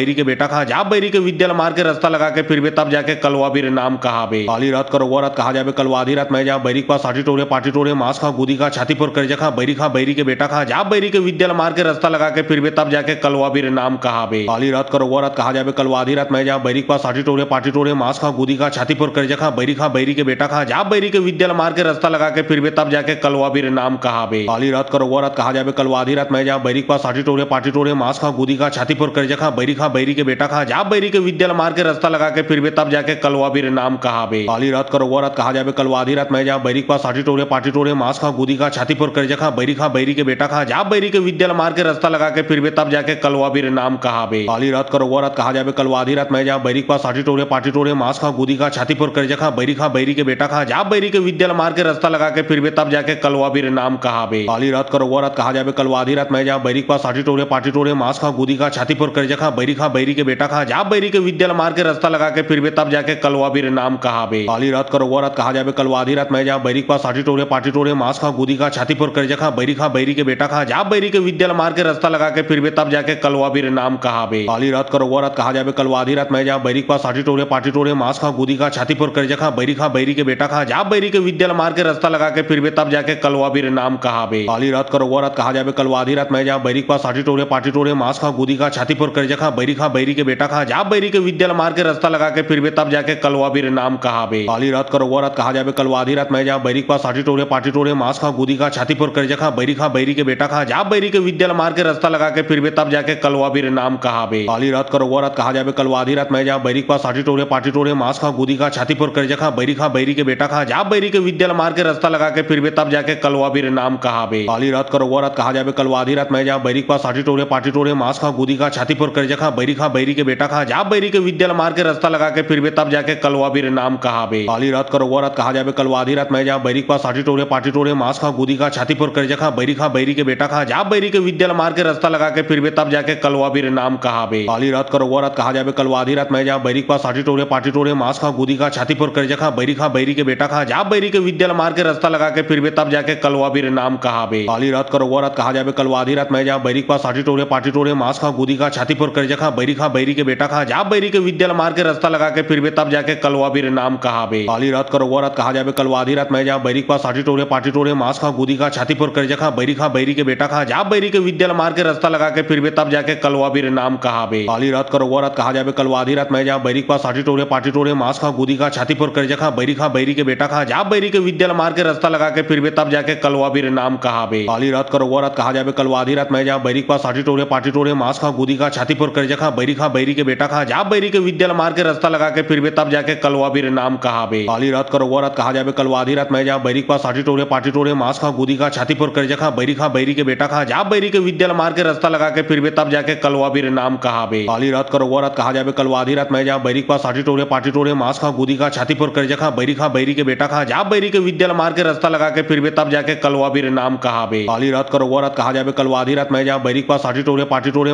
बैरी के बेटा खा जा बैरी के विद्या मार के रास्ता लगा के फिर बे तब जाके कलवा भी नाम कहा बे काली रात करो वो रात कहा जाबे कलवा आधी रात मैं जा बैरी के पास साटी टोले पाटी टोले मांस खा गुदी खा छाती फोर कर जखा बैरी के बेटा खा जा बैरी के विद्या मार के रास्ता लगा के फिर बे तब जाके कलवा भी नाम कहा बे काली रात करो वो रात कहा जाबे कलवा आधी रात मैं जा बैरी के पास साटी टोले पाटी टोले मांस खा गुदी खा छाती फोर कर जखा बैरी के बेटा खा जा बैरी के विद्या मार के रास्ता लगा के फिर बे तब जाके कलवा भी नाम कहा बे काली रात करो वो रात कहा जाबे कलवा आधी आधी रात मैं जहाँ बैरिक पास पाटी टोरे मांस खा गुदी का छाती पर कर जखा बैरी के बेटा खा जा बैरी के विद्या मार के रास्ता लगा के फिर बे तब जाके कलवा भी नाम कहा बे काली रात करो वो रात कहा जाबे कलवा आधी रात मैं जहाँ बैरिक पास पाटी टोरे मांस खा गुदी का छाती पर कर जखा बैरी के बेटा खा जा बैरी के विद्या मार के रास्ता लगा के फिर बे तब जाके कलवा भी नाम कहा बे काली रात करो वो रात कहा जाबे कलवा आधी रात मैं जहाँ बैरिक पास पाटी टोरे मांस खा गुदी का छाती पर कर जखा बैरी के बेटा खा जा बैरी के विद्या मार के रास्ता लगा के फिर बे तब जाके कलवा भी नाम कहा बे काली रात करो वो रात कहा जाबे कलवा आधी रात मैं जहाँ बैरिक पास पाटी टोरे मांस खा गुदी का छाती पर कर जखा बैरी के बेटा खा जा बैरी के विद्या मार के रास्ता लगा के फिर बे तब जाके कलवा भी नाम कहा बे काली रात करो वो रात कहा जाबे कलवा आधी रात मैं जहाँ बैरिक पास पाटी टोरे मांस खा गुदी का छाती पर कर जखा बैरी के बेटा खा जा बैरी के विद्या मार के रास्ता लगा के फिर बे तब जाके कलवा भी नाम कहा बे काली रात करो वो रात कहा जाबे कलवा आधी रात मैं जहाँ बैरिक पास पाटी टोरे मांस खा गुदी का छाती पर कर जखा बैरी के बेटा खा जा बैरी के विद्या मार के रास्ता लगा के फिर बे तब जाके कलवा भी नाम कहा बे काली रात करो वो रात कहा जाबे कलवा आधी रात मैं जहाँ बैरिक पास पाटी टोरे मांस खा गुदी का छाती पर कर जखा बैरी के बेटा खा जा बैरी के विद्या मार के रास्ता लगा के फिर बे तब जाके कलवा भी नाम कहा बे काली रात करो वो रात कहा जाबे कलवा आधी रात मैं जहाँ बैरिक पास पाटी टोरे मांस खा गुदी का छाती पर कर जखा बैरी के बेटा खा जा बैरी के विद्या मार के रास्ता लगा के फिर बे तब जाके कलवा भी नाम कहा बे काली रात करो वो रात कहा जाबे कलवा आधी रात मैं जहाँ बैरिक पास पाटी टोरे मांस खा गुदी का छाती पर कर जखा बैरी के बेटा खा जा बैरी के विद्या मार के रास्ता लगा के फिर बे तब जाके कलवा भी नाम कहा बे काली रात करो वो रात कहा जाबे कलवा आधी रात मैं जहाँ बैरिक पास पाटी टोरे मांस खा गुदी का छाती पर कर जखा बैरी के बेटा खा जा बैरी के विद्या मार के रास्ता लगा के फिर बे तब जाके कलवा भी नाम कहा बे काली रात करो वो रात कहा जाबे कलवा आधी रात मैं जहाँ बैरिक पास पाटी टोरे मांस खा गुदी का छाती पर कर जखा बैरी के बेटा खा जा बैरी के विद्या मार के रास्ता लगा के फिर बे तब जाके कलवा भी नाम कहा बे काली रात करो वो रात कहा जाबे कलवा आधी रात मैं जहाँ बैरिक पास पाटी टोरे मांस खा गुदी का छाती पर कर जखा बैरी के बेटा खा जा बैरी के विद्या मार के रास्ता लगा के फिर बे तब जाके कलवा भी नाम कहा बे काली रात करो वो रात कहा जाबे कलवा आधी रात मैं जहाँ बैरिक पास पाटी टोरे मांस खा गुदी का छाती पर कर जखा बैरी के बेटा खा जा बैरी के विद्या मार के रास्ता लगा के फिर बे तब जाके कलवा भी नाम कहा बे काली रात करो वो रात कहा जाबे कलवा आधी रात मैं जहाँ बैरिक पास पाटी टोरे मांस खा गुदी का छाती पर कर जखा बैरी के बेटा खा जा बैरी के विद्या मार के रास्ता लगा के फिर बे तब जाके कलवा भी नाम कहा बे काली रात करो वो रात कहा जाबे कलवा आधी रात मैं जहाँ बैरिक पास पाटी टोरे मांस खा गुदी का छाती पर कर जखा बैरी के बेटा खा जा बैरी के विद्या मार के रास्ता लगा के फिर बे तब जाके कलवा भी नाम कहा बे काली रात करो वो रात कहा जाबे कलवा आधी रात मैं जहाँ बैरिक पास पाटी टोरे मांस खा गुदी का छाती पर कर जखा बैरी के बेटा खा जा बैरी के विद्या मार के रास्ता लगा के फिर बे तब जाके कलवा भी नाम कहा बे काली रात करो वो रात कहा जाबे कलवा आधी रात मैं जहाँ बैरिक पास पाटी टोरे मांस खा गुदी का छाती पर कर जखा बैरी के बेटा खा जा बैरी के विद्या मार के रास्ता लगा के फिर बे तब जाके कलवा भी नाम कहा बे काली रात करो वो रात कहा जाबे कलवा आधी रात मैं जहाँ बैरिक पास पाटी टोरे मांस खा गुदी का छाती पर कर जखा बैरी के बेटा खा जा बैरी के विद्या मार के रास्ता लगा के फिर बे तब जाके कलवा भी नाम कहा बे काली रात करो वो रात कहा जाबे कलवा आधी रात मैं जहाँ बैरिक पास पाटी टोरे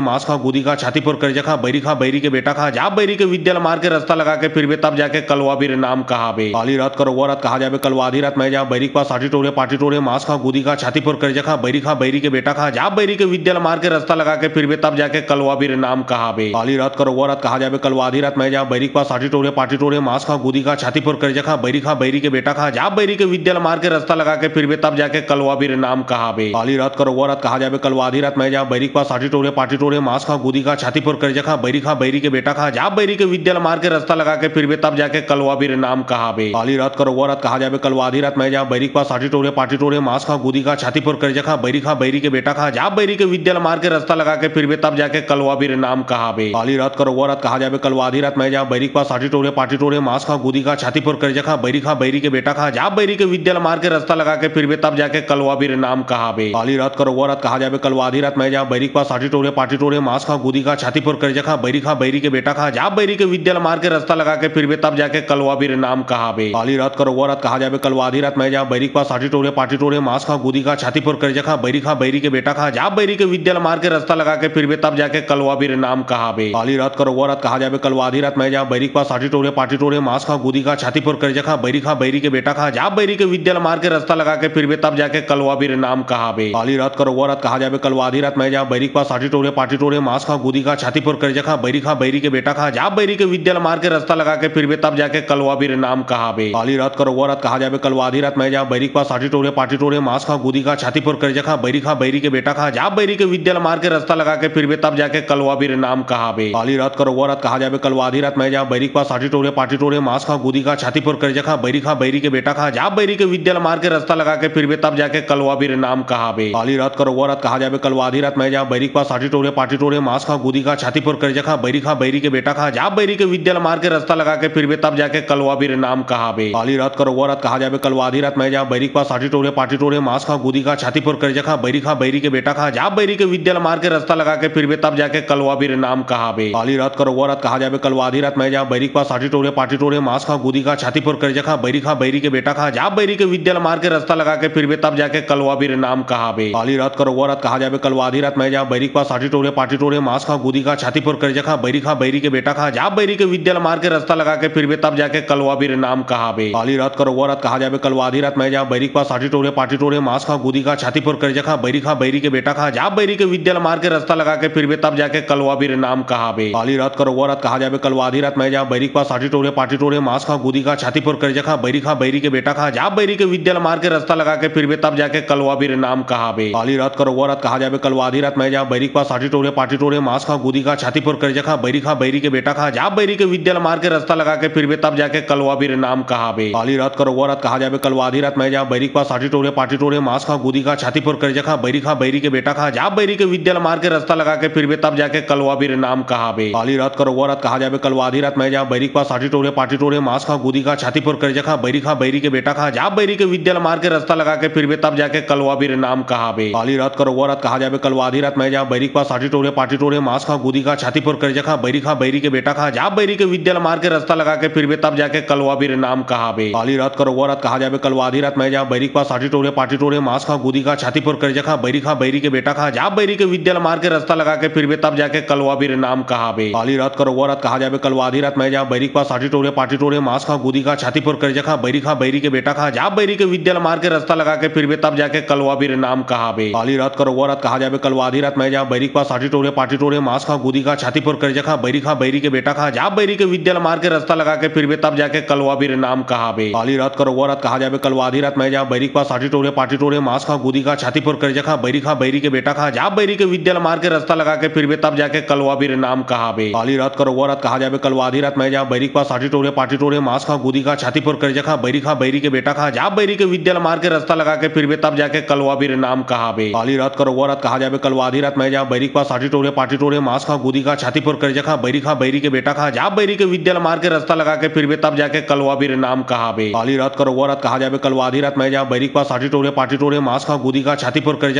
मांस खा गुदी का छाती पर कर जखा बैरी के बेटा खा जा बैरी के विद्या मार के रास्ता लगा के फिर बे तब जाके कलवा भी नाम कहा बे काली रात करो वो रात कहा जाबे कलवा आधी रात मैं जहाँ बैरिक पास पाटी टोरे मांस खा गुदी का छाती पर कर जखा बैरी के बेटा खा जा बैरी के विद्या मार के रास्ता लगा के फिर बे तब जाके कलवा भी नाम कहा बे काली रात करो वो रात कहा जाबे कलवा आधी रात मैं जहाँ बैरिक पास पाटी टोरे मांस खा गुदी का छाती पर कर जखा बैरी के बेटा खा जा बैरी के विद्या मार के रास्ता लगा के फिर बे तब जाके कलवा भी नाम कहा बे काली रात करो वो रात कहा जाबे कलवा आधी रात मैं जहाँ बैरिक पास पाटी टोरे मांस खा गुदी का छाती पर कर जखा बैरी के बेटा खा जा बैरी के विद्या मार के रास्ता लगा के फिर बे तब जाके कलवा भी नाम कहा बे काली रात करो वो रात कहा जाबे कलवा आधी रात मैं जहाँ बैरिक पास पाटी टोरे मांस खा गुदी का छाती पर कर जखा बैरी के बेटा खा जा बैरी के विद्या मार के रास्ता लगा के फिर बे तब जाके कलवा भी नाम कहा बे काली रात करो वो रात कहा जाबे कलवा आधी रात मैं जहाँ बैरिक पास पाटी टोरे मांस खा गुदी का छाती पर कर जखा बैरी के बेटा खा जा बैरी के विद्या मार के रास्ता लगा के फिर बे तब जाके कलवा भी नाम कहा बे काली रात करो वो रात कहा जाबे कलवा आधी रात मैं जहाँ बैरिक पास पाटी टोरे मांस खा गुदी का छाती पर कर जखा बैरी के बेटा खा जा बैरी के विद्या मार के रास्ता लगा के फिर बे तब जाके कलवा भी नाम कहा बे काली रात करो वो रात कहा जाबे कलवा आधी रात मैं जहाँ बैरिक पास पाटी टोरे मांस खा गुदी का छाती पर कर जखा बैरी के बेटा खा जा बैरी के विद्या मार के रास्ता लगा के फिर बे तब जाके कलवा भी नाम कहा बे काली रात करो वो रात कहा जाबे कलवा आधी रात मैं जहाँ बैरिक पास पाटी टोरे मांस खा गुदी का छाती पर कर जखा बैरी के बेटा खा जा बैरी के विद्या मार के रास्ता लगा के फिर बे तब जाके कलवा भी नाम कहा बे काली रात करो वो रात कहा जाबे कलवा आधी रात मैं जहाँ बैरिक पास पाटी टोरे मांस खा गुदी का छाती पर कर जखा बैरी के बेटा खा जा बैरी के विद्या मार के रास्ता लगा के फिर बे तब जाके कलवा भी नाम कहा बे काली रात करो वो रात कहा जाबे कलवा आधी रात मैं जहाँ बैरिक पास पाटी टोरे मांस खा गुदी का छाती पर कर जखा बैरी के बेटा खा जा बैरी के विद्या मार के रास्ता लगा के फिर बे तब जाके कलवा भी नाम कहा बे काली रात करो वो रात कहा जाबे कलवा आधी रात मैं जहाँ बैरिक पास पाटी टोरे मांस खा गुदी का छाती पर कर जखा बैरी के बेटा खा जा बैरी के विद्या मार के रास्ता लगा के फिर बे तब जाके कलवा भी नाम कहा बे काली रात करो वो रात कहा जाबे कल आधी रात मैं जहाँ बैरी के पास आटी टोरे पाटी टोरे मांस खा गुदी का छाती पर कर जखा बैरी के बेटा खा जा बैरी के विद्या मार के रास्ता लगा के फिर बे तब जाके कलवा भी नाम कहा बे काली रात करो वो रात कहा जाबे कल आधी रात मैं जहाँ बैरी के पास आटी टोरे पाटी टोरे मांस खा गुदी का छाती पर कर जखा बैरी के बेटा खा जा बैरी के विद्या मार के रास्ता लगा के फिर बे तब जाके कलवा भी नाम कहा बे काली रात करो वो रात कहा जाबे कल आधी रात मैं जहाँ बैरी के पास आटी टोरे पाटी टोरे मांस खा गुदी का छाती पर कर जखा बैरी के बेटा खा जा बैरी के विद्या मार के रास्ता लगा के फिर बे तब जाके कलवा भी नाम कहा बे काली रात करो वो रात कहा जाबे कल आधी रात मैं जहाँ बैरी के पास आटी टोरे पाटी टोरे मांस खा गुदी का छाती पर कर जखा बैरी के बेटा खा जा बैरी के विद्या मार के रास्ता लगा के फिर बे तब जाके कलवा भी नाम कहा बे काली रात करो वो रात कहा जाबे कल आधी रात मैं जहाँ बैरी के पास आटी टोरे पाटी टोरे मांस खा गुदी का छाती पर कर जखा बैरी के बेटा खा जा बैरी के विद्या मार के रास्ता लगा के फिर बे तब जाके कलवा भी नाम कहा बे काली रात करो वो रात कहा जाबे कल आधी रात मैं जहाँ बैरी के पास आटी टोरे पाटी टोरे मांस खा गुदी का छाती पर कर जखा बैरी के बेटा खा जा बैरी के विद्या मार के रास्ता लगा के फिर बे तब जाके कलवा भी नाम कहा बे काली रात करो वो रात कहा जाबे कल आधी रात मैं जहाँ बैरी के पास आटी टोरे पाटी टोरे मांस खा गुदी का छाती पर कर जखा बैरी के बेटा खा जा बैरी के विद्या मार के रास्ता लगा के फिर बे तब जाके कलवा भी नाम कहा बे काली रात करो वो रात कहा जाबे कल आधी रात मैं जहाँ बैरी के पास आटी टोरे पाटी टोरे मांस खा गुदी का छाती पर कर जखा बैरी के बेटा खा जा बैरी के विद्या मार के रास्ता लगा के फिर बे तब जाके कलवा भी नाम कहा बे काली रात करो वो रात कहा जाबे कल आधी रात मैं जहाँ बैरी के पास आटी टोरे पाटी टोरे मांस खा गुदी का छाती पर कर जखा बैरी के बेटा खा जा बैरी के विद्या मार के रास्ता लगा के फिर बे तब जाके कलवा भी नाम कहा बे काली रात करो वो रात कहा जाबे कल आधी रात मैं जहाँ बैरी के पास आटी टोरे पाटी टोरे मांस खा गुदी का छाती पर कर जखा बैरी के बेटा खा जा बैरी के विद्या मार के रास्ता लगा के फिर बे तब जाके कलवा भी नाम कहा बे काली रात करो वो रात कहा जाबे कल आधी रात मैं जहाँ बैरी के पास आटी टोरे पाटी टोरे मांस खा गुदी का छाती पर कर जखा बैरी के बेटा खा जा बैरी के विद्या मार के रास्ता लगा के फिर बे तब जाके कलवा भी नाम कहा बे काली रात करो वो रात कहा जाबे कल आधी रात मैं जहाँ बैरी के पास आटी टोरे पाटी टोरे मांस खा गुदी का छाती पर कर जखा बैरी के बेटा खा जा बैरी के विद्या मार के रास्ता लगा के फिर बे तब जाके कलवा भी नाम कहा बे काली रात करो वो रात कहा जाबे कल आधी रात मैं जहाँ बैरी के पास आटी टोरे पाटी टोरे मांस खा गुदी का छाती पर कर जखा बैरी के बेटा खा जा बैरी के विद्या मार के रास्ता लगा के फिर बे तब जाके कलवा भी नाम कहा बे काली रात करो वो रात कहा जाबे कल आधी रात मैं जहाँ बैरी के पास आटी टोरे पाटी टोरे मांस खा गुदी का छाती पर कर जखा बैरी के बेटा खा जा बैरी के विद्या मार के रास्ता लगा के फिर बे तब जाके कलवा भी नाम कहा बे काली रात करो वो रात कहा जाबे कल आधी रात मैं जहाँ बैरी के पास आटी टोरे पाटी टोरे मांस खा गुदी का छाती पर कर जखा बैरी के बेटा खा जा बैरी के विद्या मार के रास्ता लगा के फिर बे तब जाके कलवा भी नाम कहा बे काली रात करो वो रात कहा जाबे कल आधी रात मैं जहाँ बैरी के पास आटी टोरे पाटी टोरे मांस खा गुदी का छाती पर कर जखा बैरी के बेटा खा जा बैरी के विद्या मार के रास्ता लगा के फिर बे तब जाके कलवा भी नाम कहा बे काली रात करो वो रात कहा जाबे कल आधी रात मैं जहाँ बैरी के पास आटी टोरे पाटी टोरे मांस खा गुदी का छाती पर कर जखा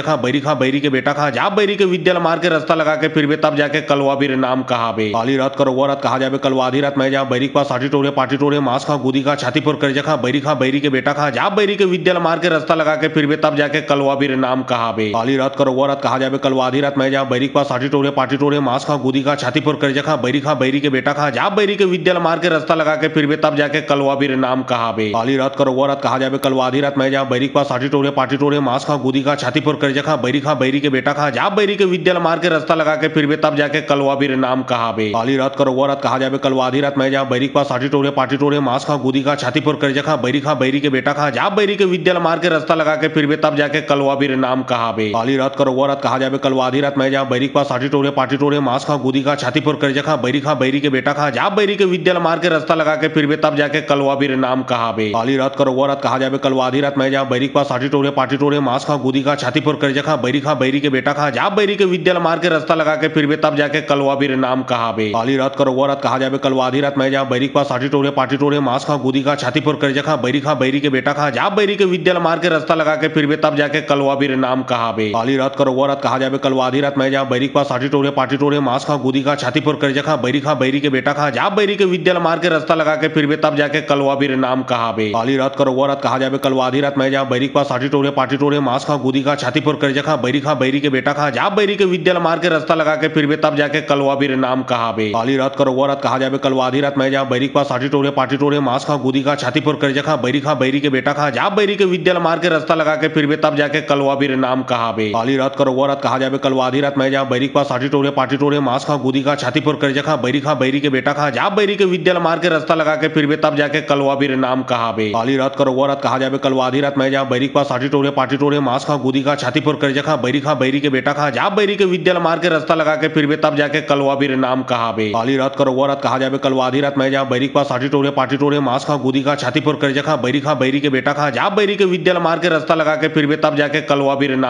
बैरी के बेटा खा जा बैरी के विद्या मार के रास्ता लगा के फिर बे तब जाके कलवा भी नाम कहा बे काली रात करो वो रात कहा जाबे कल आधी रात मैं जहाँ बैरी के पास आटी टोरे पाटी टोरे मांस खा गुदी का छाती पर कर जखा बैरी के बेटा खा जा बैरी के विद्या मार के रास्ता लगा के फिर बे तब जाके कलवा भी नाम कहा बे काली रात करो वो रात कहा जाबे कल आधी रात मैं जहाँ बैरी के पास आटी टोरे पाटी टोरे मांस खा गुदी का छाती पर कर जखा बैरी के बेटा खा जा बैरी के विद्या मार के रास्ता लगा के फिर बे तब जाके कलवा भी नाम कहा बे काली रात करो वो रात कहा जाबे कल आधी रात मैं जहाँ बैरी के पास आटी टोरे पाटी टोरे मांस खा गुदी का छाती पर कर जखा बैरी के बेटा खा जा बैरी के विद्या मार के रास्ता लगा के फिर बे तब जाके कलवा भी नाम कहा बे काली रात करो वो रात कहा जाबे कल आधी रात मैं जहाँ बैरी के पास आटी टोरे पाटी टोरे मांस खा गुदी का छाती पर कर जखा बैरी के बेटा खा जा बैरी के विद्या मार के रास्ता लगा के फिर बे तब जाके कलवा भी नाम कहा बे काली रात करो वो रात कहा जाबे कल आधी रात मैं जहाँ बैरी के पास आटी टोरे पाटी टोरे मांस खा गुदी का छाती पर कर जखा बैरी के बेटा खा जा बैरी के विद्या मार के रास्ता लगा के फिर बे तब जाके कलवा भी नाम कहा बे काली रात करो वो रात कहा जाबे कल आधी रात मैं जहाँ बैरी के पास आटी टोरे पाटी टोरे मांस खा गुदी का छाती पर कर जखा बैरी के बेटा खा जा बैरी के विद्या मार के रास्ता लगा के फिर बे तब जाके कलवा भी नाम कहा बे काली रात करो वो रात कहा जाबे कल आधी रात मैं जहाँ बैरी के पास आटी टोरे पाटी टोरे मांस खा गुदी का छाती पर कर जखा बैरी के बेटा खा जा बैरी के विद्या मार के रास्ता लगा के फिर बे तब जाके कलवा भी नाम कहा बे काली रात करो वो रात कहा जाबे कल आधी रात मैं जहाँ बैरी के पास आटी टोरे पाटी टोरे मांस खा गुदी का छाती पर कर जखा बैरी के बेटा खा जा बैरी के विद्या मार के रास्ता लगा के फिर बे तब जाके कलवा भी नाम कहा बे काली रात करो वो रात कहा जाबे कल आधी रात मैं जहाँ बैरी के पास आटी टोरे पाटी टोरे मांस खा गुदी का छाती पर कर जखा बैरी के बेटा खा जा बैरी के विद्या मार के रास्ता लगा के फिर बे तब जाके कलवा भी नाम कहा बे काली रात करो वो रात कहा जाबे कल आधी रात मैं जहाँ बैरी के पास आटी टोरे पाटी टोरे मांस खा गुदी का छाती पर कर जखा बैरी के बेटा खा जा बैरी के विद्या मार के रास्ता लगा के फिर बे तब जाके कलवा भी नाम कहा बे काली रात करो वो रात कहा जाबे कल आधी रात मैं जहाँ बैरी के पास आटी टोरे पाटी टोरे मांस खा गुदी का छाती पर कर जखा बैरी के बेटा खा जा बैरी के विद्या मार के रास्ता लगा के फिर बे तब जाके कलवा भी नाम कहा बे काली रात करो वो रात कहा जाबे कल आधी रात मैं जहाँ बैरी के पास आटी टोरे पाटी टोरे मांस खा गुदी का छाती पर कर जखा बैरी के बेटा खा जा बैरी के विद्या मार के रास्ता लगा के फिर बे तब जाके कलवा भी नाम कहा बे काली रात करो वो रात कहा जाबे कल आधी रात मैं जहाँ बैरी के पास आटी टोरे पाटी टोरे मांस खा गुदी का छाती पर कर जखा बैरी के बेटा खा जा बैरी के विद्या मार के रास्ता लगा के फिर बे तब जाके कलवा भी नाम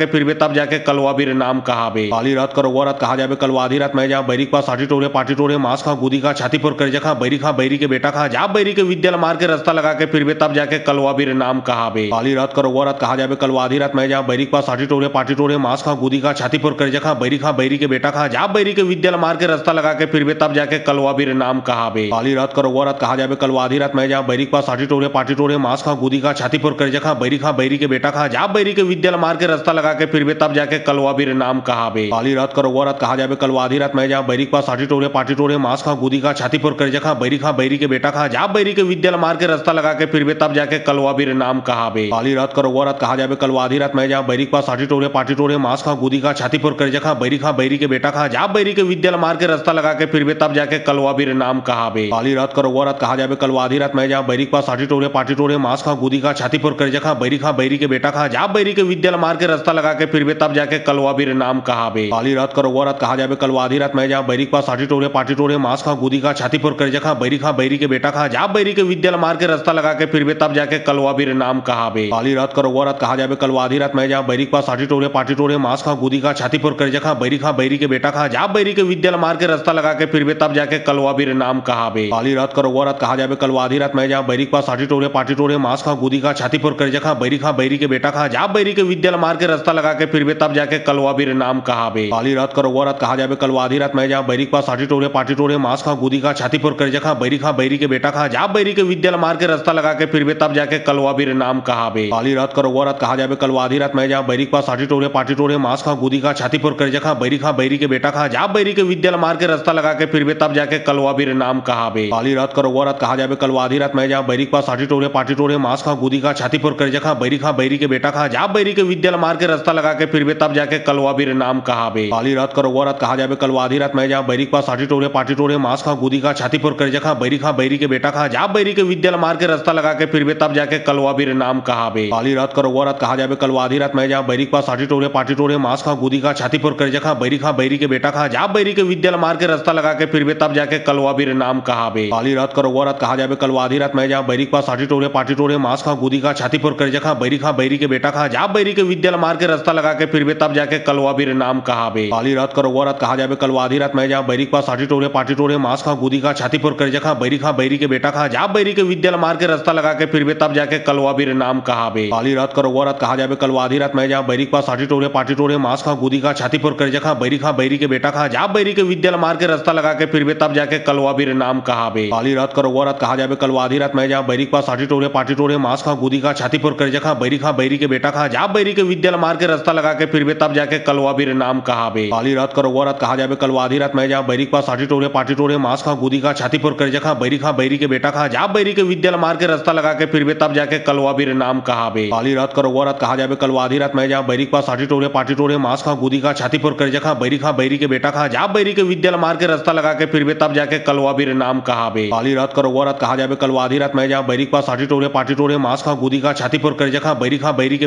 के फिर भी तब जाके कलवा भी नाम कहा बे। काली रात कर वो रात कहा जाबे कलवा आधी रात मैं जहाँ बैरी के पास साटी टोरे पाटी टोरे मांस खा गुदी खा छाती पर कर खा बैरी के बेटा खा जा बैरी के विद्या मार के रास्ता लगा के फिर भी तब जाके कलवा भी नाम कहा बे। काली रात कर वो रात कहा जाबे कलवा आधी रात मैं जहाँ बैरी के पास साटी टोरे पाटी टोरे मांस खा गुदी खा छाती पर कर खा बैरी के बेटा खा जा बैरी के विद्या मार के रास्ता लगा के फिर भी तब जाके कलवा भी नाम कहा बे। काली रात कर वो रात कहा जाबे कलवा आधी रात मैं जहाँ बैरी के पास साटी टोरे पाटी टोरे मांस खा गुदी खा छाती पर कर खा बैरी के बेटा खा जा बैरी के विद्या मार के रास्ता लगा के फिर भी तब जाके कलवा भी नाम कहा बे काली रात करो वो रात कहा जाबे कलवा आधी रात मैं जा बैरिक पास आटी टोरे पाटी टोरे मांस खा गुदी का छाती पर कर जखा बैरी के बेटा खा जा बैरी के विद्या मार के रास्ता लगा के फिर भी तब जाके कलवा भी नाम कहा बे काली रात करो वो रात कहा जाबे कलवा आधी रात मैं जा बैरिक पास आटी टोरे पाटी टोरे मांस खा गुदी का छाती पर कर जखा बैरी के बेटा खा जा बैरी के विद्या मार के रास्ता लगा के फिर भी तब जाके कलवा भी नाम कहा बे काली रात करो वो रात कहा जाबे कलवा आधी रात मैं जा बैरिक पास आटी टोरे पाटी टोरे मांस खा गुदी का छाती पर कर जखा बैरी के बेटा खा जा बैरी के विद्या मार के रास्ता लगा के फिर भी तब जाके कलवा भी नाम कहा बे काली रात करो वो रात कहा जाबे कलवा आधी रात मैं जा बैरिक पास आटी टोरे पाटी टोरे मांस खा गुदी का छाती पर कर जखा बैरी के बेटा खा जा बैरी के विद्या मार के रास्ता लगा के फिर भी तब जाके कलवा भी नाम कहा बे काली रात करो वो रात कहा जाबे कलवा आधी रात मैं जा बैरिक पास आटी टोरे पाटी टोरे मांस खा गुदी का छाती पर कर जखा बैरी के बेटा खा जा बैरी के विद्या मार के रास्ता लगा के फिर भी तब जाके कलवा भी नाम कहा बे काली रात करो वो रात कहा जाबे कलवा आधी रात मैं जा बैरिक पास आटी टोरे पाटी टोरे मांस खा गुदी का छाती पर कर जखा बैरी के बेटा खा जा बैरी के विद्या मार के रास्ता लगा के फिर भी तब जाके कलवा भी नाम कहा बे काली रात करो वो रात कहा जाबे कलवा आधी रात मैं जा बैरिक पास आटी टोरे पाटी टोरे मांस खा गुदी का छाती पर कर जखा बैरी के बेटा खा जा बैरी के विद्या मार के रास्ता लगा के फिर भी तब जाके कलवा भी नाम कहा बे काली रात करो वो रात कहा जाबे कलवा आधी रात मैं जा बैरिक पास आटी टोरे पाटी टोरे मांस खा गुदी का छाती पर कर जखा बैरी के बेटा खा जा बैरी के विद्या मार के रास्ता लगा के फिर भी तब जाके कलवा भी नाम कहा बे काली रात करो वो रात कहा जाबे कलवा आधी रात मैं जा बैरिक पास आटी टोरे पाटी टोरे मांस खा गुदी का छाती पर कर जखा बैरी के बेटा खा जा बैरी के विद्या मार के रास्ता लगा के फिर भी तब जाके कलवा भी नाम कहा बे काली रात करो वो रात कहा जाबे कलवा आधी रात मैं जा बैरिक पास आटी टोरे पाटी टोरे मांस खा गुदी का छाती पर कर जखा बैरी के बेटा खा जा बैरी के विद्या मार के रास्ता लगा के फिर भी तब जाके कलवा भी नाम कहा बे काली रात करो वो रात कहा जाबे कलवा आधी रात मैं जा बैरिक पास आटी टोरे पाटी टोरे मांस खा गुदी का छाती पर कर जखा बैरी के बेटा खा जा बैरी के विद्या मार के रास्ता लगा के फिर भी तब जाके कलवा भी नाम कहा बे काली रात करो वो रात कहा जाबे कलवा आधी रात मैं जा बैरिक पास आटी टोरे पाटी टोरे मांस खा गुदी का छाती पर कर जखा बैरी के बेटा खा जा बैरी के विद्या मार के रास्ता लगा के फिर भी तब जाके कलवा भी नाम कहा बे काली रात करो वो रात कहा जाबे कलवा आधी रात मैं जा बैरिक पास आटी टोरे पाटी टोरे मांस खा गुदी का छाती पर कर जखा बैरी के बेटा खा जा बैरी के विद्या मार के रास्ता लगा के फिर भी तब जाके कलवा भी नाम कहा बे काली रात करो वो रात कहा जाबे कलवा आधी रात मैं जा बैरिक पास आटी टोरे पाटी टोरे मांस खा गुदी का छाती पर कर जखा बैरी के बेटा खा जा बैरी के विद्या मार के रास्ता लगा के फिर भी तब जाके कलवा भी नाम कहा बे काली रात करो वो रात कहा जाबे कलवा आधी रात मैं जा बैरिक पास आटी टोरे पाटी टोरे मांस खा गुदी का छाती पर कर जखा बैरी के बेटा खा जा बैरी के विद्या मार के रास्ता लगा के फिर भी तब जाके कलवा भी नाम कहा बे काली रात करो वो रात कहा जाबे कलवा आधी रात मैं जा बैरिक पास आटी टोरे पाटी टोरे मांस खा गुदी का छाती पर कर जखा बैरी के बेटा खा जा बैरी के विद्या मार के रास्ता लगा के फिर भी तब जाके कलवा भी नाम कहा बे काली रात करो वो रात कहा जाबे कलवा आधी रात मैं जा बैरिक पास आटी टोरे पाटी टोरे मांस खा गुदी का छाती पर कर जखा बैरी के बेटा खा जा बैरी के विद्या मार के रास्ता लगा के फिर भी तब जाके कलवा भी नाम कहा बे काली रात करो वो रात कहा जाबे कलवा आधी रात मैं जा बैरिक पास आटी टोरे पाटी टोरे मांस खा गुदी का छाती पर कर जखा बैरी के बेटा खा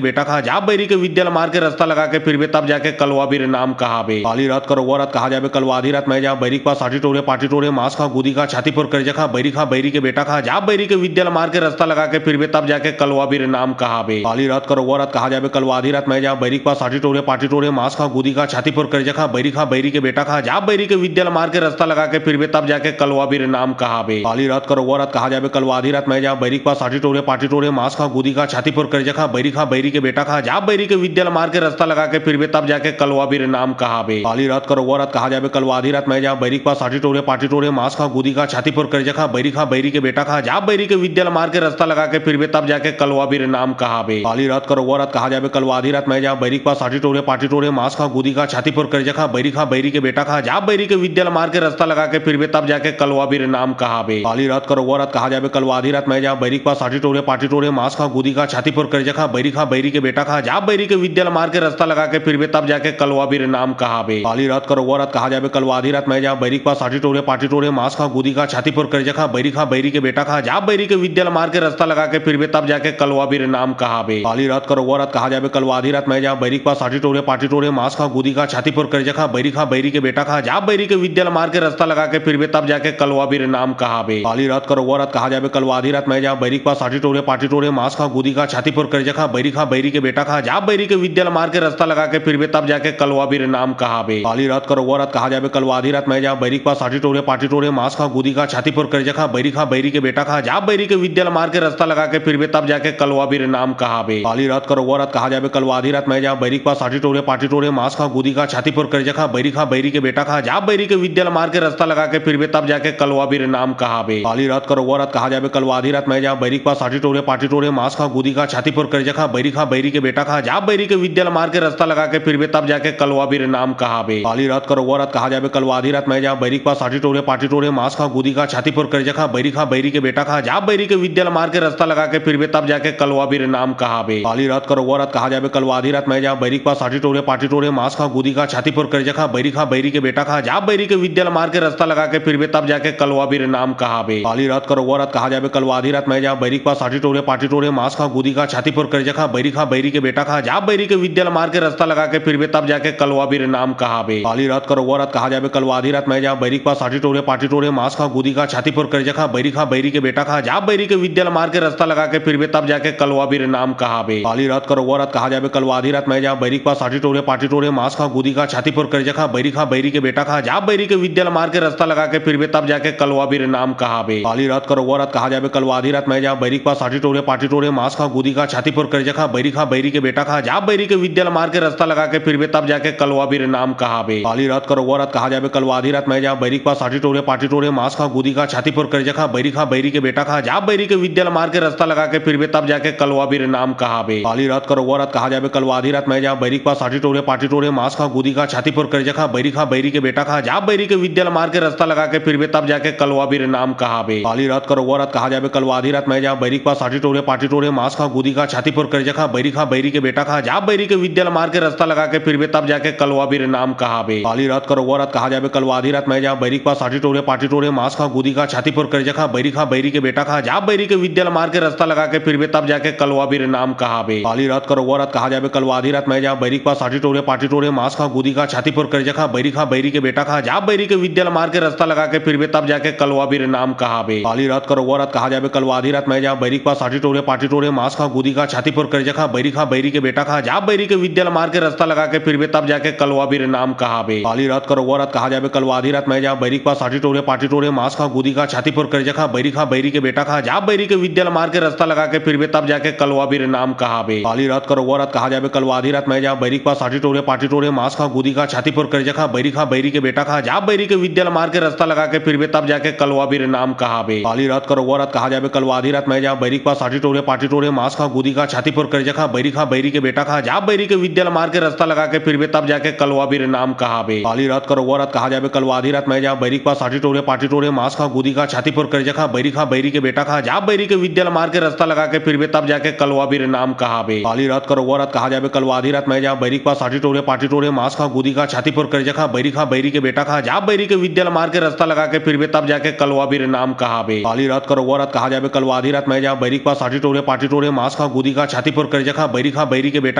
जा बैरी के विद्या मार के रास्ता लगा के फिर भी तब जाके कलवा भी नाम कहा बे काली रात करो वो रात कहा जाबे कलवा आधी रात मैं जा बैरिक पास आटी टोरे पाटी टोरे मांस खा गुदी का छाती पर कर जखा बैरी के बेटा खा जा बैरी के विद्या मार के रास्ता लगा के फिर भी तब जाके कलवा भी नाम कहा बे काली रात करो वो रात कहा जाबे कलवा आधी रात मैं जा बैरिक पास आटी टोरे पाटी टोरे मांस खा गुदी का छाती पर कर जखा बैरी के बेटा खा जा बैरी के विद्या मार के रास्ता लगा के फिर भी तब जाके कलवा भी नाम कहा बे काली रात करो वो रात कहा जाबे कलवा आधी रात मैं जा बैरिक पास आटी टोरे पाटी टोरे मांस खा गुदी का छाती पर कर जखा बैरी के बेटा खा जा बैरी के विद्या मार के रास्ता लगा के फिर भी तब जाके कलवा भी नाम कहा बे काली रात करो वो रात कहा जाबे कलवा आधी रात मैं जा बैरिक पास आटी टोरे पाटी टोरे मांस खा गुदी का छाती पर कर जखा बैरी के बेटा खा जा बैरी के विद्या मार के रास्ता लगा के फिर भी तब जाके कलवा भी नाम कहा बे काली रात करो वो रात कहा जाबे कलवा आधी रात मैं जा बैरिक पास आटी टोरे पाटी टोरे मांस खा गुदी का छाती पर कर जखा बैरी के बेटा खा जा बैरी के विद्या मार के रास्ता लगा के फिर भी तब जाके कलवा भी नाम कहा बे काली रात करो वो रात कहा जाबे कलवा आधी रात मैं जा बैरिक पास आटी टोरे पाटी टोरे मांस खा गुदी का छाती पर कर जखा बैरी के बेटा खा जा बैरी के विद्या मार के रास्ता लगा के फिर भी तब जाके कलवा भी नाम कहा बे काली रात करो वो रात कहा जाबे कलवा आधी रात मैं जा बैरिक पास आटी टोरे पाटी टोरे मांस खा गुदी का छाती पर कर जखा बैरी के बेटा खा जा बैरी के विद्या मार के रास्ता लगा के फिर भी तब जाके कलवा भी नाम कहा बे काली रात करो वो रात कहा जाबे कलवा आधी रात मैं जा बैरिक पास आटी टोरे पाटी टोरे मांस खा गुदी का छाती पर कर जखा बैरी के बेटा खा जा बैरी के विद्या मार के रास्ता लगा के फिर भी तब जाके कलवा भी नाम कहा बे काली रात करो वो रात कहा जाबे कलवा आधी रात मैं जा बैरिक पास आटी टोरे पाटी टोरे मांस खा गुदी का छाती पर कर जखा बैरी के बेटा खा जा बैरी के विद्या मार के रास्ता लगा के फिर भी तब जाके कलवा भी नाम कहा बे काली रात करो वो रात कहा जाबे कलवा आधी रात मैं जा बैरिक पास आटी टोरे पाटी टोरे मांस खा गुदी का छाती पर कर जखा बैरी के बेटा खा जा बैरी के विद्या मार के रास्ता लगा के फिर भी तब जाके कलवा भी नाम कहा बे काली रात करो वो रात कहा जाबे कलवा आधी रात मैं जा बैरिक पास आटी टोरे पाटी टोरे मांस खा गुदी का छाती पर कर जखा बैरी के बेटा खा जा बैरी के विद्या मार के रास्ता लगा के फिर भी तब जाके कलवा भी नाम कहा बे काली रात करो वो रात कहा जाबे कलवा आधी रात मैं जा बैरिक पास आटी टोरे पाटी टोरे मांस खा गुदी का छाती पर कर जखा बैरी के बेटा खा जा बैरी के विद्यालय मार के रास्ता लगा के फिर भी तब जाके कलवा भी नाम कहा बे काली रात करो वो रात कहा जाबे कलवा आधी रात मैं जा बैरिक पास आटी टोरे पाटी टोरे मांस खा गुदी का छाती पर कर जखा बैरी के बेटा खा जा बैरी के विद्यालय मार के रास्ता लगा के फिर भी तब जाके कलवा भी नाम कहा बे काली रात करो वो रात कहा जाबे कलवा आधी रात मैं जा बैरिक पास आटी टोरे पाटी टोरे मांस खा गुदी का छाती पर कर जखा बैरी के बेटा खा जा बैरी के विद्यालय मार के रास्ता लगा के फिर भी तब जाके कलवा भी नाम कहा बे काली रात करो वो रात कहा जाबे कलवा आधी रात मैं जा बैरिक पास आटी टोरे पाटी टोरे मांस खा गुदी का छाती पर कर जखा बैरी के बेटा खा जा बैरी के विद्यालय मार के रास्ता लगा के फिर भी तब जाके कलवा भी नाम कहा बे काली रात करो वो रात कहा जाबे कलवा आधी रात मैं जा बैरिक पास आटी टोरे पाटी टोरे मांस खा गुदी का छाती पर कर जखा बैरी के बेटा खा जा बैरी के विद्यालय मार के रास्ता लगा के फिर भी तब जाके कलवा भी नाम कहा बे काली रात करो वो रात कहा जाबे कलवा आधी रात मैं जा बैरिक पास आटी टोरे पाटी टोरे मांस खा गुदी का छाती पर कर जखा बैरी के बेटा खा जा बैरी के विद्यालय मार के रास्ता लगा के फिर भी तब जाके कलवा भी नाम कहा बे काली रात करो वो रात कहा जाबे कलवा आधी रात मैं जा बैरिक पास आटी टोरे पाटी टोरे मांस खा गुदी का छाती पर कर जखा बैरी के बेटा खा जा बैरी के विद्यालय मार के रास्ता लगा के फिर भी तब जाके कलवा भी नाम कहा बे काली रात करो वो रात कहा जाबे कलवा आधी रात मैं जा बैरिक पास आटी टोरे पाटी टोरे मांस खा गुदी का छाती पर कर जखा बैरी के बेटा खा जा बैरी के विद्यालय मार के रास्ता लगा के फिर भी तब जाके कलवा भी नाम कहा बे काली रात करो वो रात कहा जाबे कलवा आधी रात मैं जा बैरिक पास आटी टोरे पाटी टोरे मांस खा गुदी का छाती पर कर जखा बैरी के बेटा खा जा बैरी के विद्यालय मार के रास्ता लगा के फिर भी तब जाके कलवा भी नाम कहा बे काली रात करो वो रात कहा जाबे कलवा आधी रात मैं जा बैरिक पास आटी टोरे पाटी टोरे मांस खा गुदी का छाती पर कर जखा बैरी के बेटा खा जा बैरी के विद्यालय मार के रास्ता लगा के फिर भी तब जाके कलवा भी नाम कहा बे काली रात करो वो रात कहा जाबे कलवा आधी रात मैं जा बैरिक पास आटी टोरे पाटी टोरे मांस खा गुदी का छाती पर कर जखा बैरी के बेटा खा जा बैरी के विद्यालय मार के रास्ता लगा के फिर भी तब जाके कलवा भी नाम कहा बे काली रात करो वो रात कहा जाबे कलवा आधी रात मैं जा बैरिक पास आटी टोरे पाटी टोरे मांस खा गुदी का छाती पर कर जखा बैरी के बेटा खा जा बैरी के विद्यालय मार के रास्ता लगा के फिर भी तब जाके कलवा भी नाम कहा बे काली रात करो वो रात कहा जाबे कलवा आधी रात मैं जा बैरिक पास आटी टोरे पाटी टोरे मांस खा गुदी का छाती पर कर जखा बैरी के बेटा खा जा बैरी के विद्यालय मार के रास्ता लगा के फिर भी तब जाके कलवा भी नाम कहा बे काली रात करो वो रात कहा जाबे कलवा आधी रात मैं जा बैरिक पास आटी टोरे पाटी टोरे मांस खा गुदी का छाती पर कर जखा बैरी के बेटा खा जा बैरी के विद्यालय मार के रास्ता लगा के फिर भी तब जाके कलवा भी नाम कहा बे काली रात करो वो रात कहा जाबे कलवा आधी रात मैं जा बैरिक पास आटी टोरे पाटी टोरे मांस खा गुदी का छाती पर कर जखा बैरी के बेटा खा जा बैरी के विद्यालय मार के रास्ता लगा के फिर भी तब जाके कलवा भी नाम कहा बे काली रात करो वो रात कहा जाबे कलवा आधी रात मैं जा बैरिक पास आटी टोरे पाटी टोरे मांस खा गुदी का छाती पर कर जखा बैरी के बेटा खा जा बैरी के विद्यालय मार के रास्ता लगा के फिर भी तब जाके कलवा भी नाम कहा बे काली रात करो वो रात कहा जाबे कलवा आधी रात मैं जा बैरिक पास आटी टोरे पाटी टोरे मांस खा गुदी का छाती पर कर जखा बैरी के बेटा खा जा बैरी के विद्यालय मार के रास्ता लगा के फिर भी तब जाके कलवा भी नाम कहा बे काली रात करो वो रात कहा जाबे कलवा आधी रात मैं जा बैरिक पास आटी टोरे पाटी टोरे मांस खा गुदी का छाती पर कर जखा बैरी के बेटा खा जा बैरी के विद्यालय मार के रास्ता लगा के फिर भी तब जाके कलवा भी नाम कहा बे काली रात करो वो रात कहा जाबे कलवा आधी रात मैं जा बैरिक पास आटी टोरे पाटी टोरे मांस खा गुदी का छाती पर कर जखा बैरी के बेटा खा जा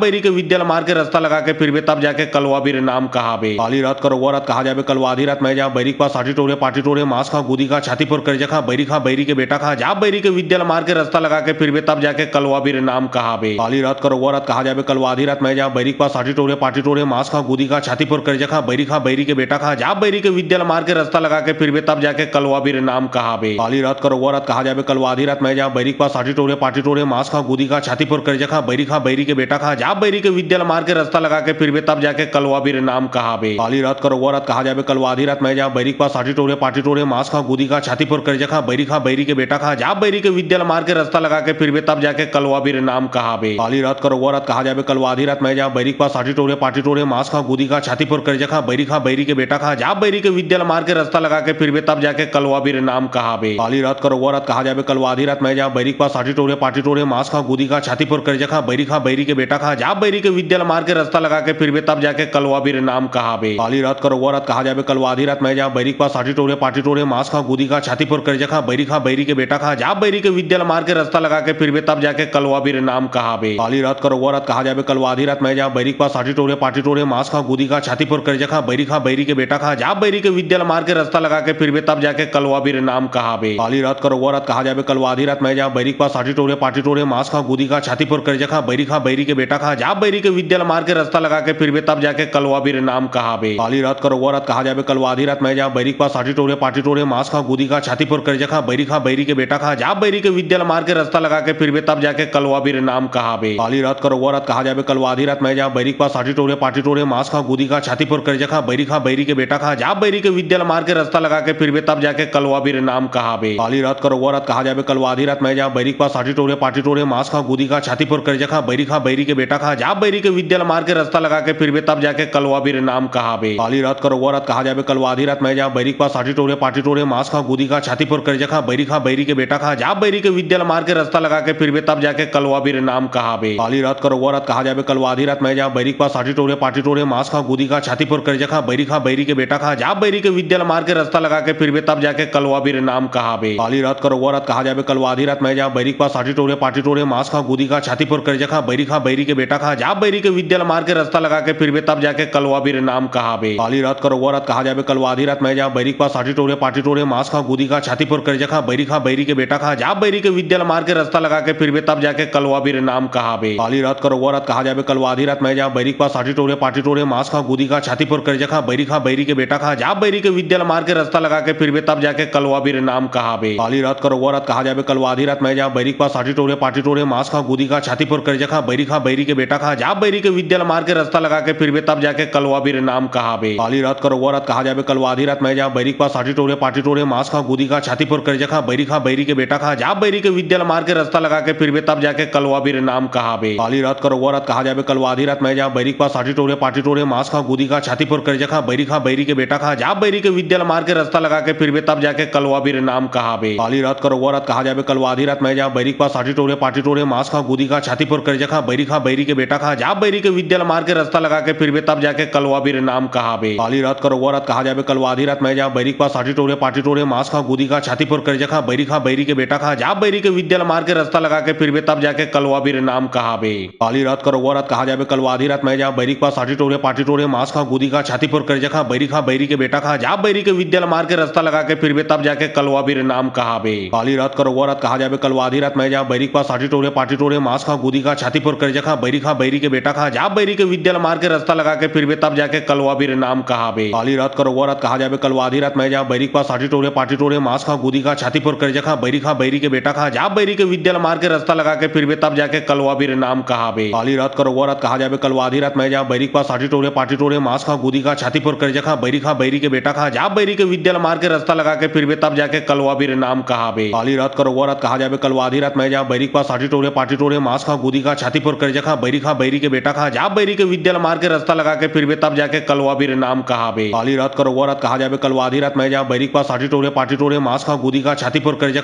बैरी के विद्यालय मार के रास्ता लगा के फिर भी तब जाके कलवा भी नाम कहा बे काली रात करो वो रात कहा जाबे कलवा आधी रात मैं जा बैरिक पास आटी टोरे पाटी टोरे मांस खा गुदी का छाती पर कर जखा बैरी के बेटा खा जा बैरी के विद्यालय मार के रास्ता लगा के फिर भी तब जाके कलवा भी नाम कहा बे काली रात करो वो रात कहा जाबे कलवा आधी रात मैं जा बैरिक पास आटी टोरे पाटी टोरे मांस खा गुदी का छाती पर कर जखा बैरी के बेटा खा जा बैरी के विद्यालय मार के रास्ता लगा के फिर भी तब जाके कलवा भी नाम कहा बे काली रात करो वो रात कहा जाबे कलवा आधी रात मैं जा बैरिक पास आटी टोरे पाटी टोरे मांस खा गुदी का छाती पर कर जखा बैरी के बेटा खा जा बैरी के विद्यालय मार के रास्ता लगा के फिर भी तब जाके कलवा भी नाम कहा बे काली रात करो वो रात कहा जाबे कलवा आधी रात मैं जा बैरिक पास आटी टोरे पाटी टोरे मांस खा गुदी का छाती पर कर जखा बैरी के बेटा खा जा बैरी के विद्यालय मार के रास्ता लगा के फिर भी तब जाके कलवा भी नाम कहा बे काली रात करो वो रात कहा जाबे कलवा आधी रात मैं जा बैरिक पास आटी टोरे पाटी टोरे मांस खा गुदी का छाती पर कर जखा बैरी के बेटा खा जा बैरी के विद्यालय मार के रास्ता लगा के फिर भी तब जाके कलवा भी नाम कहा बे काली रात करो वो रात कहा जाबे कलवा आधी रात मैं जा बैरिक पास आटी टोरे पाटी टोरे मांस खा गुदी का छाती पर कर जखा बैरी के बेटा खा जा बैरी के विद्यालय मार के रास्ता लगा के फिर भी तब जाके कलवा भी नाम कहा बे काली रात करो वो रात कहा जाबे कलवा आधी रात मैं जा बैरिक पास आटी टोरे पाटी टोरे मांस खा गुदी का छाती पर कर जखा बैरी के बेटा खा जा बैरी के विद्यालय मार के रास्ता लगा के फिर भी तब जाके कलवा भी नाम कहा बे काली रात करो वो रात कहा जाबे कलवा आधी रात मैं जा बैरिक पास आटी टोरे पाटी टोरे मांस खा गुदी का छाती पर कर जखा बैरी के बेटा खा जा बैरी के विद्यालय मार के रास्ता लगा के फिर भी तब जाके कलवा भी नाम कहा बे काली रात करो वो रात कहा जाबे कलवा आधी रात मैं जा बैरिक पास आटी टोरे पाटी टोरे मांस खा गुदी का छाती पर कर जखा बैरी के बेटा खा जा बैरी के विद्यालय मार के रास्ता लगा के फिर भी तब जाके कलवा भी नाम कहा बे काली रात करो वो रात कहा जाबे कलवा आधी रात मैं जा बैरिक पास आटी टोरे पाटी टोरे मांस खा गुदी का छाती पर कर जखा बैरी के बेटा खा जा बैरी के विद्यालय मार के रास्ता लगा के फिर भी तब जाके कलवा भी नाम कहा बे काली रात करो वो रात कहा जाबे कलवा आधी रात मैं जा बैरिक पास आटी टोरे पाटी टोरे मांस खा गुदी का छाती पर कर जखा बैरी के बेटा खा जा बैरी के विद्यालय मार के रास्ता लगा के फिर भी तब जाके कलवा भी नाम कहा बे काली रात करो वो रात कहा जाबे कलवा आधी रात मैं जा बैरिक पास आटी टोरे पाटी टोरे मांस खा गुदी का छाती पर कर जखा बैरी के बेटा खा जा बैरी के विद्या मार के रास्ता लगा के फिर भी तब जाके कलवा भी नाम कहा बे। काली रात करो वो रात कहा जाबे कलवा आधी रात मैं जा बैरी के पास आटी टोरे पाटी टोरे मांस खा गुदी खा छाती पर कर खा बैरी के बेटा खा जा बैरी के विद्या मार के रास्ता लगा के फिर भी तब जाके कलवा भी नाम कहा बे। काली रात करो वो रात कहा जाबे कलवा आधी रात मैं जा बैरी के पास आटी टोरे पाटी टोरे मांस खा गुदी खा छाती पर कर खा बैरी के बेटा खा जा बैरी के विद्या मार के रास्ता लगा के फिर भी तब जाके कलवा भी नाम कहा बे। काली रात करो वो रात कहा जाबे कलवा आधी रात मैं जा बैरी के पास आटी टोरे पाटी टोरे मांस खा गुदी खा छाती पर कर खा बैरी के बेटा खा जा बैरी के विद्या मार के रास्ता लगा के फिर भी तब जाके कलवा भी नाम कहा बे। काली रात करो वो रात कहा जाबे कलवा आधी रात मैं जा बैरी के पास आटी टोरे पाटी टोरे मांस खा गुदी खा छाती पर कर खा बैरी के बेटा खा जा बैरी के विद्या मार के रास्ता लगा के फिर भी तब जाके कलवा भी नाम कहा बे। काली रात करो वो रात कहा जाबे कलवा आधी रात मैं जा बैरी के पास आटी टोरे पाटी टोरे मांस खा गुदी खा छाती पर कर खा बैरी के बेटा खा जा बैरी के विद्या मार के रास्ता लगा के फिर भी तब जाके कलवा भी नाम कहा बे। काली रात करो वो रात कहा जाबे कलवा आधी रात मैं जा बैरी के पास आटी टोरे पाटी टोरे मांस खा गुदी खा छाती पर कर खा बैरी के बेटा खा जा बैरी के विद्या मार के रास्ता लगा के फिर भी तब जाके कलवा भी नाम कहा बे। काली रात करो वो रात कहा जाबे कलवा आधी रात मैं जा बैरी के पास आटी टोरे पाटी टोरे मांस खा गुदी खा छाती पर कर खा बैरी के बेटा खा जा बैरी के विद्या मार के रास्ता लगा के फिर भी तब जाके कलवा भी नाम कहा बे। काली रात करो वो रात कहा जाबे कलवा आधी रात मैं जा बैरी के पास आटी टोरे पाटी टोरे मांस खा गुदी खा छाती पर कर खा बैरी के बेटा खा जा बैरी के विद्या मार के रास्ता लगा के फिर भी तब जाके कलवा भी नाम कहा बे। काली रात करो वो रात कहा जाबे कलवा आधी रात मैं जा बैरी के पास आटी टोरे पाटी टोरे मांस खा गुदी खा छाती पर कर खा बैरी के बेटा खा जा बैरी के विद्या मार के रास्ता लगा के फिर भी तब जाके कलवा भी नाम कहा बे। काली रात करो वो रात कहा जाबे कलवा आधी रात मैं जा बैरी के पास आटी टोरे पाटी टोरे मांस खा गुदी खा छाती पर कर खा बैरी के बेटा खा जा बैरी के विद्या मार के रास्ता लगा के फिर भी तब जाके कलवा भी नाम कहा बे। काली रात करो वो रात कहा जाबे कलवा आधी रात मैं जा बैरी के पास आटी टोरे पाटी टोरे मांस खा गुदी खा छाती पर कर खा बैरी के बेटा खा जा बैरी के विद्या मार के रास्ता लगा के फिर भी तब जाके कलवा भी नाम कहा बे। काली रात करो वो रात कहा जाबे कलवा आधी रात मैं जा बैरी के पास आटी टोरे पाटी टोरे मांस खा गुदी खा छाती पर कर खा बैरी के बेटा खा जा बैरी के विद्या मार के रास्ता लगा के फिर भी तब जाके कलवा भी नाम कहा बे। काली रात करो वो रात कहा जाबे कलवा आधी रात मैं जा बैरी के पास आटी टोरे पाटी टोरे मांस खा गुदी खा छाती पर कर खा बैरी के बेटा खा जा बैरी के विद्या मार के रास्ता लगा के फिर भी तब जाके कलवा भी नाम कहा बे। काली रात करो वो रात कहा जाबे कलवा आधी रात मैं जा बैरी के पास आटी टोरे पाटी टोरे मांस खा गुदी खा छाती पर कर खा बैरी के बेटा खा जा बैरी के विद्या मार के रास्ता लगा के फिर भी तब जाके कलवा भी नाम कहा बे। काली रात करो वो रात कहा जाबे कलवा आधी रात मैं जा बैरी के पास आटी टोरे पाटी टोरे मांस खा गुदी खा छाती पर कर खा बैरी के बेटा खा जा बैरी के विद्या मार के रास्ता लगा के फिर भी तब जाके कलवा भी नाम कहा बे। काली रात करो वो रात कहा जाबे कलवा आधी रात मैं जा बैरी के पास आटी टोरे पाटी टोरे मांस खा गुदी खा छाती पर कर खा बैरी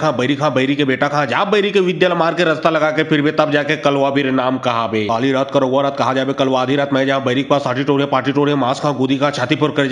के बेटा खा जा बैरी के विद्या मार के रास्ता लगा के फिर भी तब जाके कलवा भी नाम कहा बे। काली रात करो वो रात कहा जाबे कलवा आधी रात मैं जा बैरी के पास आटी टोरे पाटी टोरे मांस खा गुदी खा छाती पर कर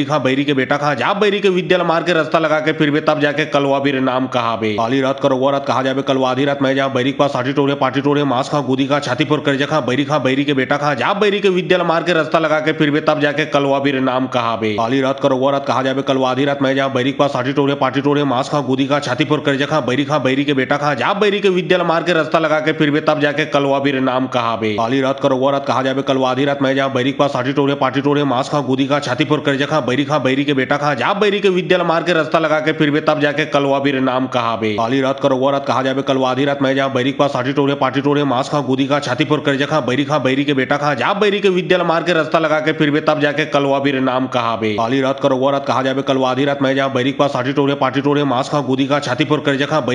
खा बैरी के बेटा खा जा बैरी के विद्या मार के रास्ता लगा के फिर भी तब जाके कलवा भी नाम कहा बे। काली रात करो वो रात कहा जाबे कलवा आधी रात मैं जा बैरी के पास आटी टोरे पाटी टोरे मांस खा गुदी खा छाती पर कर खा बैरी के बेटा खा जा बैरी के विद्या मार के रास्ता लगा के फिर भी तब जाके कलवा भी नाम कहा बे। काली रात करो वो रात कहा जाबे कलवा आधी रात मैं जा बैरी के पास आटी टोरे पाटी टोरे मांस खा गुदी खा छाती पर कर खा बैरी के बेटा खा जा बैरी के विद्या मार के रास्ता लगा के फिर भी तब जाके कलवा भी नाम कहा बे। काली रात करो वो रात कहा जाबे कलवा आधी रात मैं जा बैरी के पास आटी टोरे पाटी टोरे मांस खा गुदी खा छाती पर कर खा बैरी के बेटा खा जा बैरी के विद्या मार के रास्ता लगा के फिर भी तब जाके कलवा भी नाम कहा बे। काली रात करो वो रात कहा जाबे कलवा आधी रात मैं जा बैरी के पास आटी टोरे पाटी टोरे मांस खा गुदी खा छाती पर कर खा बैरी के बेटा खा जा बैरी के विद्या मार के रास्ता लगा के फिर भी तब जाके कलवा भी नाम कहा बे। काली रात करो वो रात कहा जाबे कलवा आधी रात मैं जा बैरी के पास आटी टोरे पाटी टोरे मांस खा गुदी खा छाती पर कर खा बैरी के बेटा खा जा बैरी के विद्या मार के रास्ता लगा के फिर भी तब जाके कलवा भी नाम कहा बे। काली रात करो वो रात कहा जाबे कलवा आधी रात मैं जा बैरी के पास आटी टोरे पाटी टोरे मांस खा गुदी खा छाती पर कर खा बैरी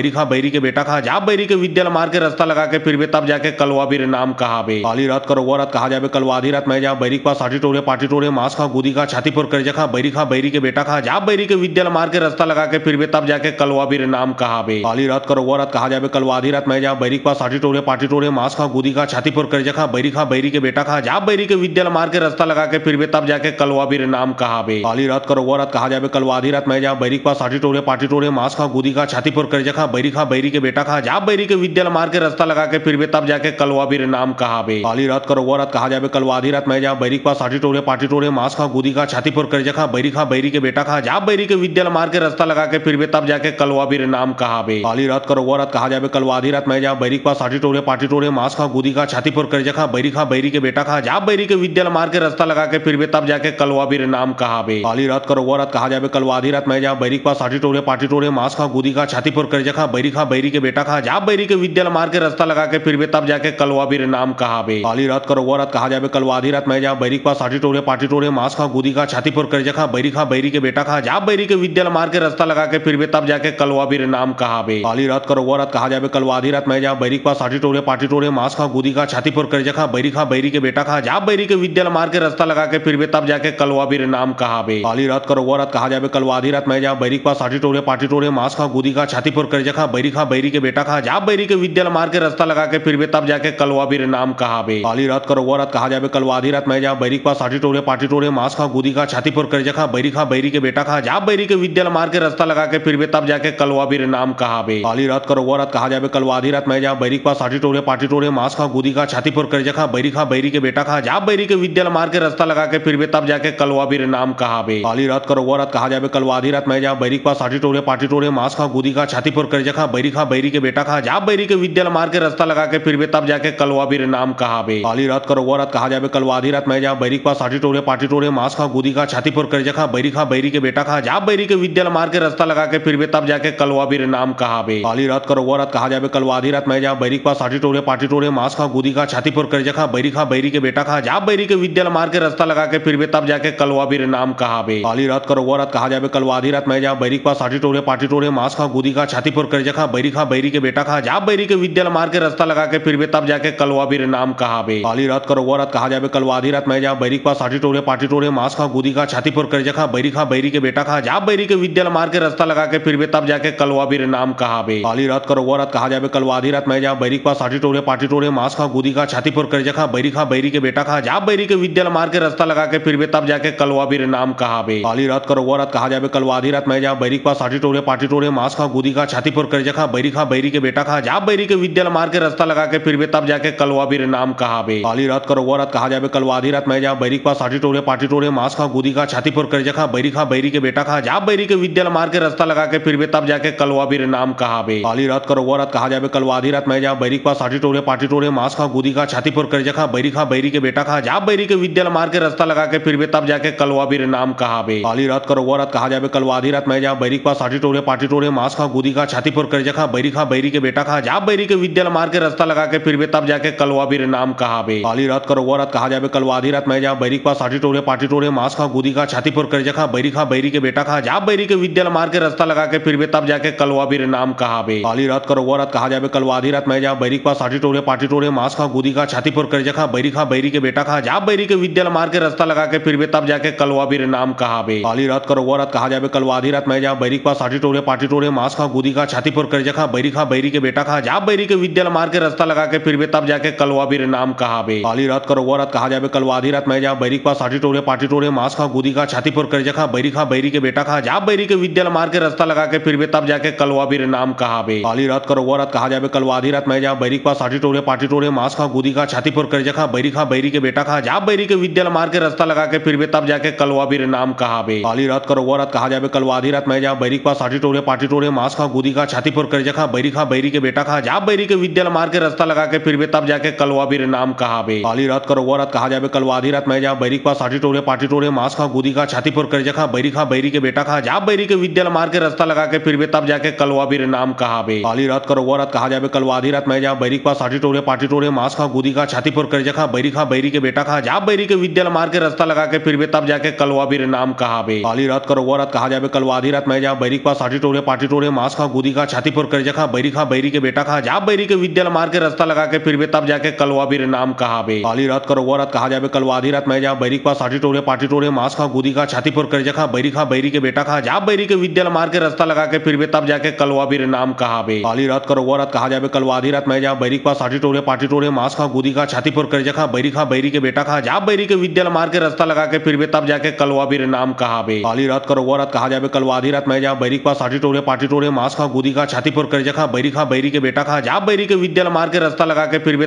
के बेटा खा जा बैरी के विद्या मार के रास्ता लगा के फिर भी तब जाके कलवा भी नाम कहा बे। काली रात करो वो रात कहा जाबे कलवा आधी रात मैं जा बैरी के पास आटी टोरे पाटी टोरे मांस खा गुदी खा छाती पर कर खा बैरी के बेटा खा जा बैरी के विद्या मार के रास्ता लगा के फिर भी तब जाके कलवा भी नाम कहा बे। काली रात करो वो रात कहा जाबे कलवा आधी रात मैं जा बैरी के पास आटी टोरे पाटी टोरे मांस खा गुदी खा छाती पर कर खा बैरी के बेटा खा जा बैरी के विद्या मार के रास्ता लगा के फिर भी तब जाके कलवा भी नाम कहा बे। काली रात करो वो रात कहा जाबे कलवा आधी रात मैं जा बैरी के पास आटी टोरे पाटी टोरे मांस खा गुदी खा छाती पर कर खा बैरी के बेटा खा जा बैरी के विद्या मार के रास्ता लगा के फिर भी तब जाके कलवा भी नाम कहा बे। काली रात करो वो रात कहा जाबे कलवा आधी रात मैं जा बैरी के पास आटी टोरे पाटी टोरे मांस खा गुदी खा छाती पर कर खा बैरी के बेटा खा जा बैरी के विद्या मार के रास्ता लगा के फिर भी तब जाके कलवा भी नाम कहा बे। काली रात करो वो रात कहा जाबे कलवा आधी रात मैं जा बैरी के पास आटी टोरे पाटी टोरे मांस खा गुदी खा छाती पर कर खा बैरी के बेटा खा जा बैरी के विद्या मार के रास्ता लगा के फिर भी तब जाके कलवा भी नाम कहा बे। काली रात करो वो रात कहा जाबे कलवा आधी रात मैं जा बैरी के पास आटी टोरे पाटी टोरे मांस खा गुदी खा छाती पर कर खा बैरी के बेटा खा जा बैरी के विद्या मार के रास्ता लगा के फिर भी तब जाके कलवा भी नाम कहा बे। काली रात करो वो रात कहा जाबे कलवा आधी रात मैं जा बैरी के पास आटी टोरे पाटी टोरे मांस खा गुदी खा छाती पर कर जखा बैरी के बेटा खा जा बैरी के विद्यल मार के रास्ता लगा के फिर भी तब जाके कलवा भी नाम कहा बे काली रात करो वो रात कहा जाबे कलवा आधी रात मैं जहाँ बैरी के पास आटी टोरे पाटी टोरे मांस खा गुदी का छाती पर कर जखा बैरी के बेटा खा जा बैरी के विद्यल मार के रास्ता लगा के फिर भी तब जाके कलवा भी नाम कहा बे काली रात करो वो रात कहा जाबे कलवा आधी रात मैं जहाँ बैरी के पास आटी टोरे पाटी टोरे मांस खा गुदी का छाती पर कर जखा बैरी के बेटा खा जा बैरी के विद्यल मार के रास्ता लगा के फिर भी तब जाके कलवा भी नाम कहा बे काली रात करो वो रात कहा जाबे कलवा आधी रात मैं जहाँ बैरी के पास आटी टोरे पाटी टोरे मांस खा गुदी का छाती पर कर जखा बैरी के बेटा खा जा बैरी के विद्यल मार के रास्ता लगा के फिर भी तब जाके कलवा भी नाम कहा बे काली रात करो वो रात कहा जाबे कलवा आधी रात मैं जहाँ बैरी के पास आटी टोरे पाटी टोरे मांस खा गुदी का छाती पर कर जखा बैरी के बेटा खा जा बैरी के विद्यल मार के रास्ता लगा के फिर भी तब जाके कलवा भी नाम कहा बे काली रात करो वो रात कहा जाबे कलवा आधी रात मैं जहाँ बैरी के पास आटी टोरे पाटी टोरे मांस खा गुदी का छाती पर कर जखा बैरी के बेटा खा जा बैरी के विद्यल मार के रास्ता लगा के फिर भी तब जाके कलवा भी नाम कहा बे काली रात करो वो रात कहा जाबे कलवा आधी रात मैं जहाँ बैरी के पास आटी टोरे पाटी टोरे मांस खा गुदी का छाती पर कर जखा बैरी के बेटा खा जा बैरी के विद्यल मार के रास्ता लगा के फिर भी तब जाके कलवा भी नाम कहा बे काली रात करो वो रात कहा जाबे कलवा आधी रात मैं जहाँ बैरी के पास आटी टोरे पाटी टोरे मांस खा गुदी का छाती पर कर जखा बैरी के बेटा खा जा बैरी के विद्यल मार के रास्ता लगा के फिर भी तब जाके कलवा भी नाम कहा बे काली रात करो वो रात कहा जाबे कलवा आधी रात मैं जहाँ बैरी के पास आटी टोरे पाटी टोरे मांस खा गुदी का छाती पर कर जखा बैरी के बेटा खा जा बैरी के विद्यल मार के रास्ता लगा के फिर भी तब जाके कलवा भी नाम कहा बे काली रात करो वो रात कहा जाबे कलवा आधी रात मैं जहाँ बैरी के पास आटी टोरे पाटी टोरे मांस खा गुदी का छाती पर कर जखा बैरी के बेटा खा जा बैरी के विद्यल मार के रास्ता लगा के फिर भी तब जाके कलवा भी नाम कहा बे काली रात करो वो रात कहा जाबे कलवा आधी रात मैं जहाँ बैरी के पास आटी टोरे पाटी टोरे मांस खा गुदी का छाती पर कर जखा बैरी के बेटा खा जा बैरी के विद्यल मार के रास्ता लगा के फिर भी तब जाके कलवा भी नाम कहा बे काली रात करो वो रात कहा जाबे कलवा आधी रात मैं जहाँ बैरी के पास आटी टोरे पाटी टोरे मांस खा गुदी का छाती पर कर जखा बैरी के बेटा खा जा बैरी के विद्यल मार के रास्ता लगा के फिर भी तब जाके कलवा भी नाम कहा बे काली रात करो वो रात कहा जाबे कलवा आधी रात मैं जहाँ बैरी के पास आटी टोरे पाटी टोरे मांस खा गुदी का छाती पर कर जखा बैरी के बेटा खा जा बैरी के विद्यल मार के रास्ता लगा के फिर भी तब जाके कलवा भी नाम कहा बे काली रात करो वो रात कहा जाबे कलवा आधी रात मैं जहाँ बैरी के पास आटी टोरे पाटी टोरे मांस खा गुदी का छाती पर कर जखा बैरी के बेटा खा जा बैरी के विद्यल मार के रास्ता लगा के फिर भी तब जाके कलवा भी नाम कहा बे काली रात करो वो रात कहा जाबे कलवा आधी रात मैं जहाँ बैरी के पास आटी टोरे पाटी टोरे मांस खा गुदी का छाती पर कर जखा बैरी के बेटा खा जा बैरी के विद्यल मार के रास्ता लगा के फिर भी तब जाके कलवा भी नाम कहा बे काली रात करो वो रात कहा जाबे कलवा आधी रात मैं जहाँ बैरी के पास आटी टोरे पाटी टोरे मांस खा गुदी का छाती पर कर जखा बैरी के बेटा खा जा बैरी के विद्यल मार के रास्ता लगा के फिर भी तब जाके कलवा भी नाम कहा बे काली रात करो वो रात कहा जाबे कलवा आधी रात मैं जहाँ बैरी के पास आटी टोरे पाटी टोरे मांस खा गुदी का छाती पर कर जखा बैरी के बेटा खा जा बैरी के विद्यल मार के रास्ता लगा के फिर भी तब जाके कलवा भी नाम कहा बे काली रात करो वो रात कहा जाबे कलवा आधी रात मैं जहाँ बैरी के पास आटी टोरे पाटी टोरे मांस खा गुदी का छाती पर कर जखा बैरी के बेटा खा जा बैरी के विद्यल मार के रास्ता लगा के फिर भी तब जाके कलवा भी नाम कहा बे काली रात करो वो रात कहा जाबे कलवा आधी रात मैं जहाँ बैरी के पास आटी टोरे पाटी टोरे मांस खा गुदी का छाती पर कर जखा बैरी के बेटा खा जा बैरी के विद्यल मार के रास्ता लगा के फिर भी तब जाके कलवा भी नाम कहा बे काली रात करो वो रात कहा जाबे कलवा आधी रात मैं जहाँ बैरी के पास आटी टोरे पाटी टोरे मांस खा गुदी का छाती पर कर जखा बैरी के बेटा खा जा बैरी के विद्यल मार के रास्ता लगा के फिर भी तब जाके कलवा भी नाम कहा बे काली रात करो वो रात कहा जाबे कलवा आधी रात मैं जहाँ बैरी के पास आटी टोरे पाटी टोरे मांस खा गुदी का छाती पर कर जखा बैरी के बेटा खा जा बैरी के विद्यल मार के रास्ता लगा के फिर भी तब जाके कलवा भी नाम कहा बे काली रात करो वो रात कहा जाबे कलवा आधी रात मैं जहाँ बैरी के पास आटी टोरे पाटी टोरे मांस खा गुदी का छाती पर कर जखा बैरी के बेटा खा जा बैरी के विद्यल मार के रास्ता लगा के फिर भी तब जाके कलवा भी नाम कहा बे काली रात करो वो रात कहा जाबे कलवा आधी रात मैं जहाँ बैरी के पास आटी टोरे पाटी टोरे मांस खा गुदी का छाती पर कर जखा बैरी के बेटा खा जा बैरी के विद्यल मार के रास्ता लगा के फिर भी तब जाके कलवा भी नाम कहा बे काली रात करो वो रात कहा जाबे कलवा आधी रात मैं जहाँ बैरी के पास आटी टोरे पाटी टोरे मांस खा गुदी का छाती पर कर जखा बैरी के बेटा खा जा बैरी के विद्यल मार के रास्ता लगा के फिर भी तब जाके कलवा भी नाम कहा बे काली रात करो वो रात कहा जाबे कलवा आधी रात मैं जहाँ बैरी के पास आटी टोरे पाटी टोरे मांस खा गुदी का छाती पर कर जखा बैरी के बेटा खा जा बैरी के विद्यल मार के रास्ता लगा के फिर भी तब जाके कलवा भी नाम कहा बे काली रात करो वो रात कहा जाबे कलवा आधी रात मैं जहाँ बैरी के पास आटी टोरे पाटी टोरे मांस खा गुदी का छाती पर कर जखा बैरी के बेटा खा जा बैरी के विद्यल मार के रास्ता लगा के फिर भी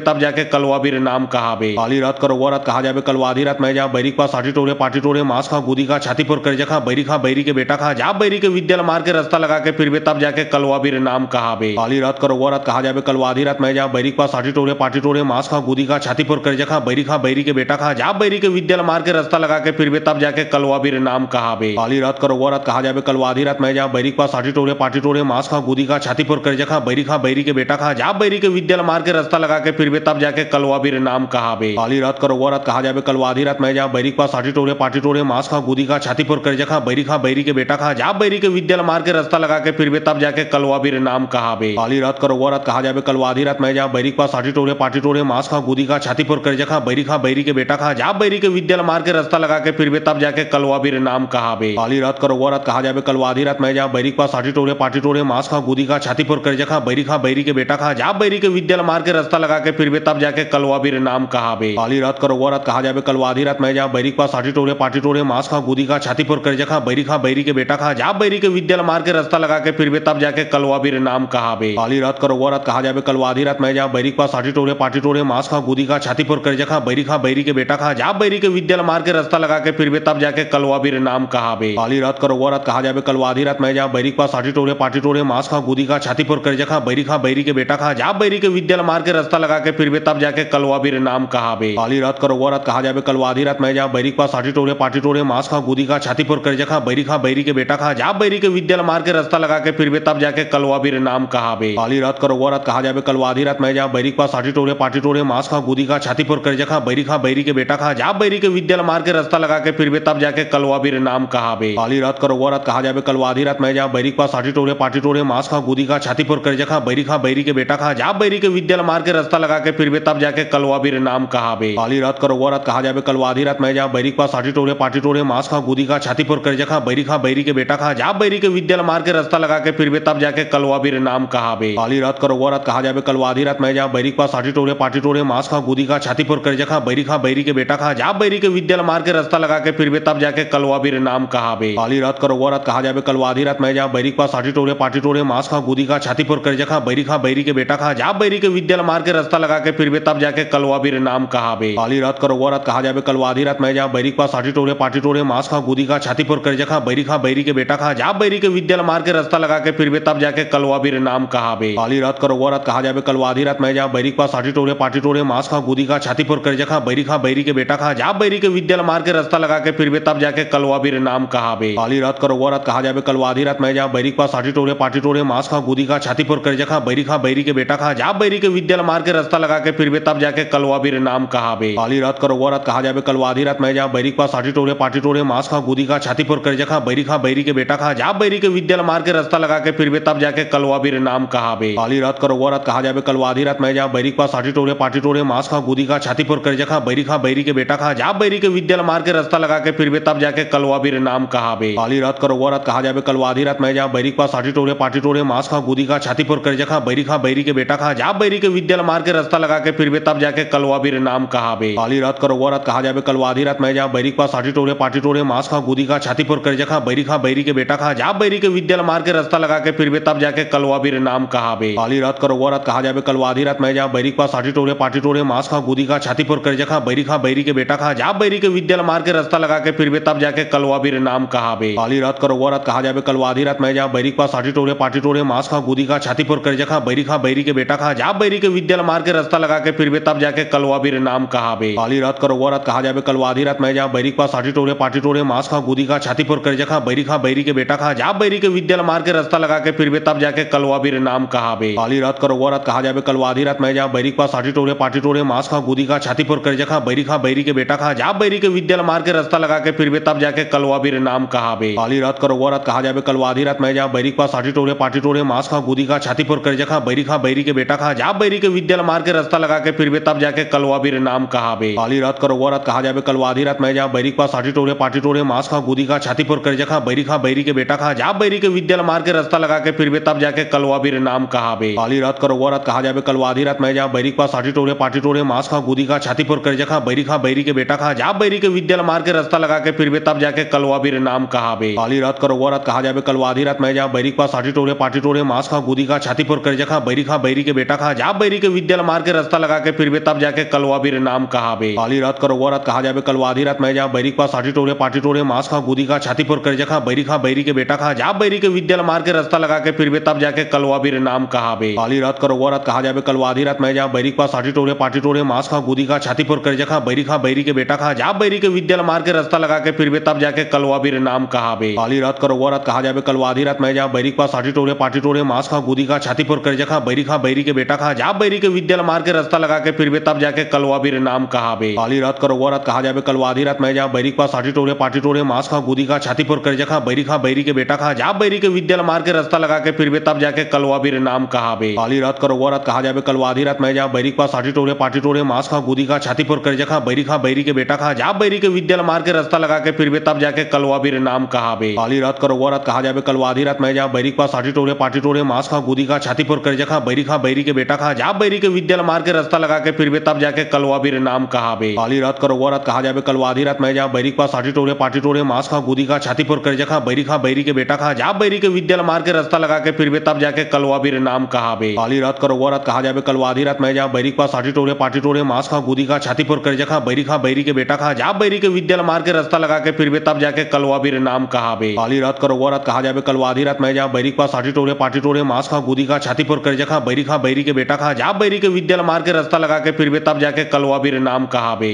तब जाके कलवा भी नाम कहा बे काली रात करो वो रात कहा जाबे कलवा आधी रात मैं जहाँ बैरी के पास आटी टोरे पाटी टोरे मांस खा गुदी का छाती पर कर जखा बैरी के बेटा खा जा बैरी के विद्यल मार के रास्ता लगा के फिर भी तब जाके कलवा भी नाम कहा बे काली रात करो वो रात कहा जाबे कलवा आधी रात मैं जहाँ बैरी के पास आटी टोरे पाटी टोरे मांस खा गुदी का छाती पर कर जखा बैरी के बेटा खा जा बैरी के विद्यल मार के रास्ता लगा के फिर भी तब जाके कलवा भी नाम कहा बे काली रात करो वो रात कहा जाबे कलवा आधी रात मैं जहाँ बैरी के पास आटी टोरे पाटी टोरे मांस खा गुदी का छाती पर कर जखा बैरी के बेटा खा जा बैरी के विद्यल मार के रास्ता लगा के फिर भी तब जाके कलवा भी नाम कहा बे काली रात करो वो रात कहा जाबे कलवा आधी रात मैं जहाँ बैरी के पास आटी टोरे पाटी टोरे मांस खा गुदी का छाती पर कर जखा बैरी के बेटा खा जा बैरी के विद्यल मार के रास्ता लगा के फिर भी तब जाके कलवा भी नाम कहा बे काली रात करो वो रात कहा जाबे कलवा आधी रात मैं जहाँ बैरी के पास आटी टोरे पाटी पाटी टोरे मांस खा गुदी का छाती पर कर जखा बैरी के बेटा खा जा बैरी के विद्यल मार के रास्ता लगा के फिर भी तब जाके कलवा भी नाम कहा बे काली रात करो वो रात कहा जाबे कलवा आधी रात मैं जहाँ बैरी के पास साटी टोरे पाटी टोरे मांस खा गुदी का छाती पर कर जखा बैरी के बेटा खा जा बैरी के विद्यल मार के रास्ता लगा के फिर भी तब जाके कलवा भी नाम कहा बे काली रात करो वो रात कहा जाबे कलवा आधी रात मैं जहाँ बैरी के पास साटी टोरे पाटी टोरे मांस खा गुदी का छाती पर कर जखा बैरी के बेटा खा जा बैरी के विद्यल मार के रास्ता लगा के फिर भी तब जाके कलवा भी नाम कहा बे काली रात करो वो रात कहा जाबे कलवा आधी रात मैं जहाँ बैरी के पास साटी टोरे पाटी टोरे मांस खा गुदी का छाती पर कर जखा बैरी के बेटा खा जा बैरी के विद्यल मार के रास्ता लगा के फिर भी तब जाके कलवा भी नाम कहा बे काली रात करो वो रात कहा जाबे कलवा आधी रात मैं जहाँ बैरी के पास साटी टोरे पाटी टोरे मांस खा गुदी का छाती पर कर जखा बैरी के बेटा खा जा बैरी के विद्यल मार के रास्ता लगा के फिर भी तब जाके कलवा भी नाम कहा बे काली रात करो वो रात कहा जाबे कलवा आधी रात मैं जहाँ बैरी के पास साटी टोरे पाटी टोरे मांस खा गुदी का छाती पर कर जखा बैरी के बेटा खा जा बैरी के विद्यल मार के रास्ता लगा के फिर भी तब जाके कलवा भी नाम कहा बे काली रात करो वो रात कहा जाबे कलवा आधी रात मैं जहाँ बैरी के पास साटी टोरे पाटी टोरे मांस खा गुदी का छाती पर कर जखा बैरी के बेटा खा जा बैरी के विद्यल मार के रास्ता लगा के फिर भी तब जाके कलवा भी नाम कहा बे काली रात करो वो रात कहा जाबे कलवा आधी रात मैं जहाँ बैरी के पास साटी टोरे पाटी टोरे मांस खा गुदी का छाती पर कर जखा बैरी के बेटा खा जा बैरी के विद्यल मार के रास्ता लगा के फिर भी तब जाके कलवा भी नाम कहा बे काली रात करो वो रात कहा जाबे कलवा आधी रात मैं जहाँ बैरी के पास साटी टोरे पाटी टोरे मांस खा गुदी का छाती पर कर जखा बैरी के बेटा खा जा बैरी के विद्यल मार के रास्ता लगा के फिर भी तब जाके कलवा भी नाम कहा बे काली रात करो वो रात कहा जाबे कलवा आधी रात मैं जहाँ बैरी के पास साटी टोरे पाटी टोरे मांस खा गुदी का छाती पर कर जखा बैरी के बेटा खा जा बैरी के विद्यल मार के रास्ता लगा के फिर भी तब जाके कलवा भी नाम कहा बे काली रात करो वो रात कहा जाबे कलवा आधी रात मैं जहाँ बैरी के पास साटी टोरे पाटी टोरे मांस खा गुदी का छाती पर कर जखा बैरी के बेटा खा जा बैरी के विद्यल मार के रास्ता लगा के फिर भी तब जाके कलवा भी नाम कहा बे काली रात करो वो रात कहा जाबे कलवा आधी रात मैं जहाँ बैरी के पास साटी टोरे पाटी टोरे मांस खा गुदी का छाती पर कर जखा बैरी के बेटा खा जा बैरी के विद्यल मार के रास्ता लगा के फिर भी तब जाके कलवा भी नाम कहा बे काली रात करो वो रात कहा जाबे कलवा आधी रात मैं जहाँ बैरी के पास साटी टोरे पाटी टोरे मांस खा गुदी का छाती पर कर जखा बैरी के बेटा खा जा बैरी के विद्यल मार के रास्ता लगा के फिर भी तब जाके कलवा भी नाम कहा बे काली रात करो वो रात कहा जाबे कलवा आधी रात मैं जहाँ बैरी के पास साटी टोरे पाटी टोरे मांस खा गुदी का छाती पर कर जखा बैरी के बेटा खा जा बैरी के विद्यल मार के रास्ता लगा के फिर भी तब जाके कलवा भी नाम कहा बे काली रात करो वो रात कहा जाबे कलवा आधी रात मैं जहाँ बैरी के पास साटी टोरे पाटी टोरे मांस खा गुदी का छाती पर कर जखा बैरी के बेटा खा जा बैरी के विद्यल मार के रास्ता लगा के फिर भी तब जाके कलवा भी नाम कहा बे काली रात करो वो रात कहा जाबे कलवा आधी रात मैं जहाँ बैरी के पास साटी टोरे पाटी टोरे मांस खा गुदी का छाती पर कर जखा बैरी के बेटा खा जा बैरी के विद्यल मार के रास्ता लगा के फिर भी तब जाके कलवा भी नाम कहा बे काली रात करो वो रात कहा जाबे कलवा आधी रात मैं जहाँ बैरी के पास साटी टोरे पाटी टोरे मांस खा गुदी का छाती पर कर जखा बैरी के बेटा खा जा बैरी के विद्यल मार के रास्ता लगा के फिर भी तब जाके कलवा भी नाम कहा बे काली रात करो वो रात कहा जाबे कलवा आधी रात मैं जहाँ बैरी के पास साटी टोरे पाटी टोरे मांस खा गुदी का छाती पर कर जखा बैरी के बेटा खा जा बैरी के विद्यल मार के रास्ता लगा के फिर भी तब जाके कलवा भी नाम कहा बे काली रात करो वो रात कहा जाबे कलवा आधी रात मैं जहाँ बैरी के पास साटी टोरे पाटी टोरे मांस खा गुदी का छाती पर कर जखा बैरी के बेटा खा जा बैरी के विद्यल मार के रास्ता लगा के फिर भी तब जाके कलवा भी नाम कहा बे काली रात करो वो रात कहा जाबे कलवा आधी रात मैं जहाँ बैरी के पास साटी टोरे पाटी टोरे मांस खा गुदी का छाती पर कर जखा बैरी के बेटा खा जा बैरी के विद्यल मार के रास्ता लगा के फिर भी तब जाके कलवा भी नाम कहा बे काली रात करो वो रात कहा जाबे कलवा आधी रात मैं जहाँ बैरी के पास साटी टोरे पाटी टोरे मांस खा गुदी का छाती पर कर जखा बैरी के बेटा खा जा बैरी के विद्यल मार के रास्ता लगा के फिर भी तब जाके कलवा भी नाम कहा बे काली रात करो वो रात कहा जाबे कलवा आधी रात मैं जहाँ बैरी के पास साटी टोरे पाटी टोरे मांस खा गुदी का छाती पर कर जखा बैरी के बेटा खा जा बैरी के विद्यल मार के रास्ता लगा के फिर भी तब जाके कलवा भी नाम कहा बे काली रात करो वो रात कहा जाबे कलवा आधी रात मैं जहाँ बैरी के पास साटी टोरे पाटी टोरे मांस खा गुदी का छाती पर कर जखा बैरी के बेटा खा जा बैरी के विद्यल मार के रास्ता लगा के फिर भी तब जाके कलवा भी नाम कहा बे काली रात करो वो रात कहा जाबे कलवा आधी रात मैं जहाँ बैरी के पास साटी टोरे पाटी टोरे मांस खा गुदी का छाती पर कर जखा बैरी के बेटा खा जा बैरी के विद्यल मार के रास्ता लगा के फिर भी तब जाके कलवा भी नाम कहा बे काली रात करो वो रात कहा जाबे कलवा आधी रात मैं जहाँ बैरी के पास साटी टोरे पाटी टोरे मांस खा गुदी का छाती पर कर जखा बैरी के बेटा खा जा बैरी के विद्यल मार के रास्ता लगा के फिर भी तब जाके कलवा भी नाम कहा बे काली रात करो वो रात कहा जाबे कलवा आधी रात मैं जहाँ बैरी के पास साटी टोरे पाटी टोरे मांस खा गुदी का छाती पर कर जखा बैरी के बेटा खा जा बैरी के विद्यल मार के रास्ता लगा के फिर भी तब जाके कलवा भी नाम कहा बे काली रात करो वो रात कहा जाबे कलवा आधी रात मैं जहाँ बैरी के पास साटी टोरे पाटी टोरे मांस खा गुदी का छाती पर कर जखा बैरी के बेटा खा जा बैरी के विद्यल मार के रास्ता लगा के फिर भी तब जाके कलवा भी नाम कहा बे काली रात करो वो रात कहा जाबे कलवा आधी रात मैं जहाँ बैरी के पास साटी टोरे पाटी टोरे मांस खा गुदी का छाती पर कर जखा बैरी के बेटा खा जा बैरी के विद्यल मार के रास्ता लगा के फिर भी तब जाके कलवा भी नाम कहा बे काली रात करो वो रात कहा जाबे कलवा आधी रात मैं जहाँ बैरी के पास साटी टोरे पाटी टोरे मांस खा गुदी का छाती पर कर जखा बैरी के बेटा खा जा बैरी के विद्यल मार के रास्ता लगा के फिर भी तब जाके कलवा भी नाम कहा बे काली रात करो वो रात कहा जाबे कलवा आधी रात मैं जहाँ बैरी के पास साटी टोरे पाटी टोरे मांस खा गुदी का छाती पर कर जखा बैरी के बेटा खा जा बैरी के विद्यल मार के रास्ता लगा के फिर भी तब जाके कलवा भी नाम कहा बे काली रात करो वो रात कहा जाबे कलवा आधी रात मैं जहाँ बैरी के पास पाटी टोरे मांस खा गुदी का छाती पर कर जखा बैरी के बेटा खा जा बैरी के विद्या मार के रास्ता लगा के फिर तब जाके कलवा भी नाम कहा बे काली रात करो रात कहा जाबे कलवा आधी रात में जहाँ बैरी के पास पाटी टोरे मांस खा गुदी का छाती पर कर जखा बैरी के बेटा खा जा बैरी के विद्या मार के रास्ता लगा के फिर तब जाके कलवा भी नाम कहा बे काली रात करो रात कहा जाबे कलवा आधी रात में जहाँ बैरी के पास पाटी टोरे मांस खा गुदी का छाती पर कर जखा बैरी के बेटा खा जा बैरी के विद्या मार के रास्ता लगा के फिर तब जाके कलवा भी नाम कहा बे काली रात करो रात कहा जाबे कलवा आधी रात में जहाँ बैरी के पास पाटी टोरे मांस खा गुदी का छाती पर कर जखा बैरी के बेटा खा जा बैरी के विद्या मार के रास्ता लगा के फिर तब जाके कलवा भी नाम कहा बे काली रात करो रात कहा जाबे कलवा आधी रात में जहाँ बैरी के पास पाटी टोरे मांस खा गुदी का छाती पर कर जखा बैरी के बेटा खा जा बैरी के विद्या मार के रास्ता लगा के फिर तब जाके कलवा भी नाम कहा बे।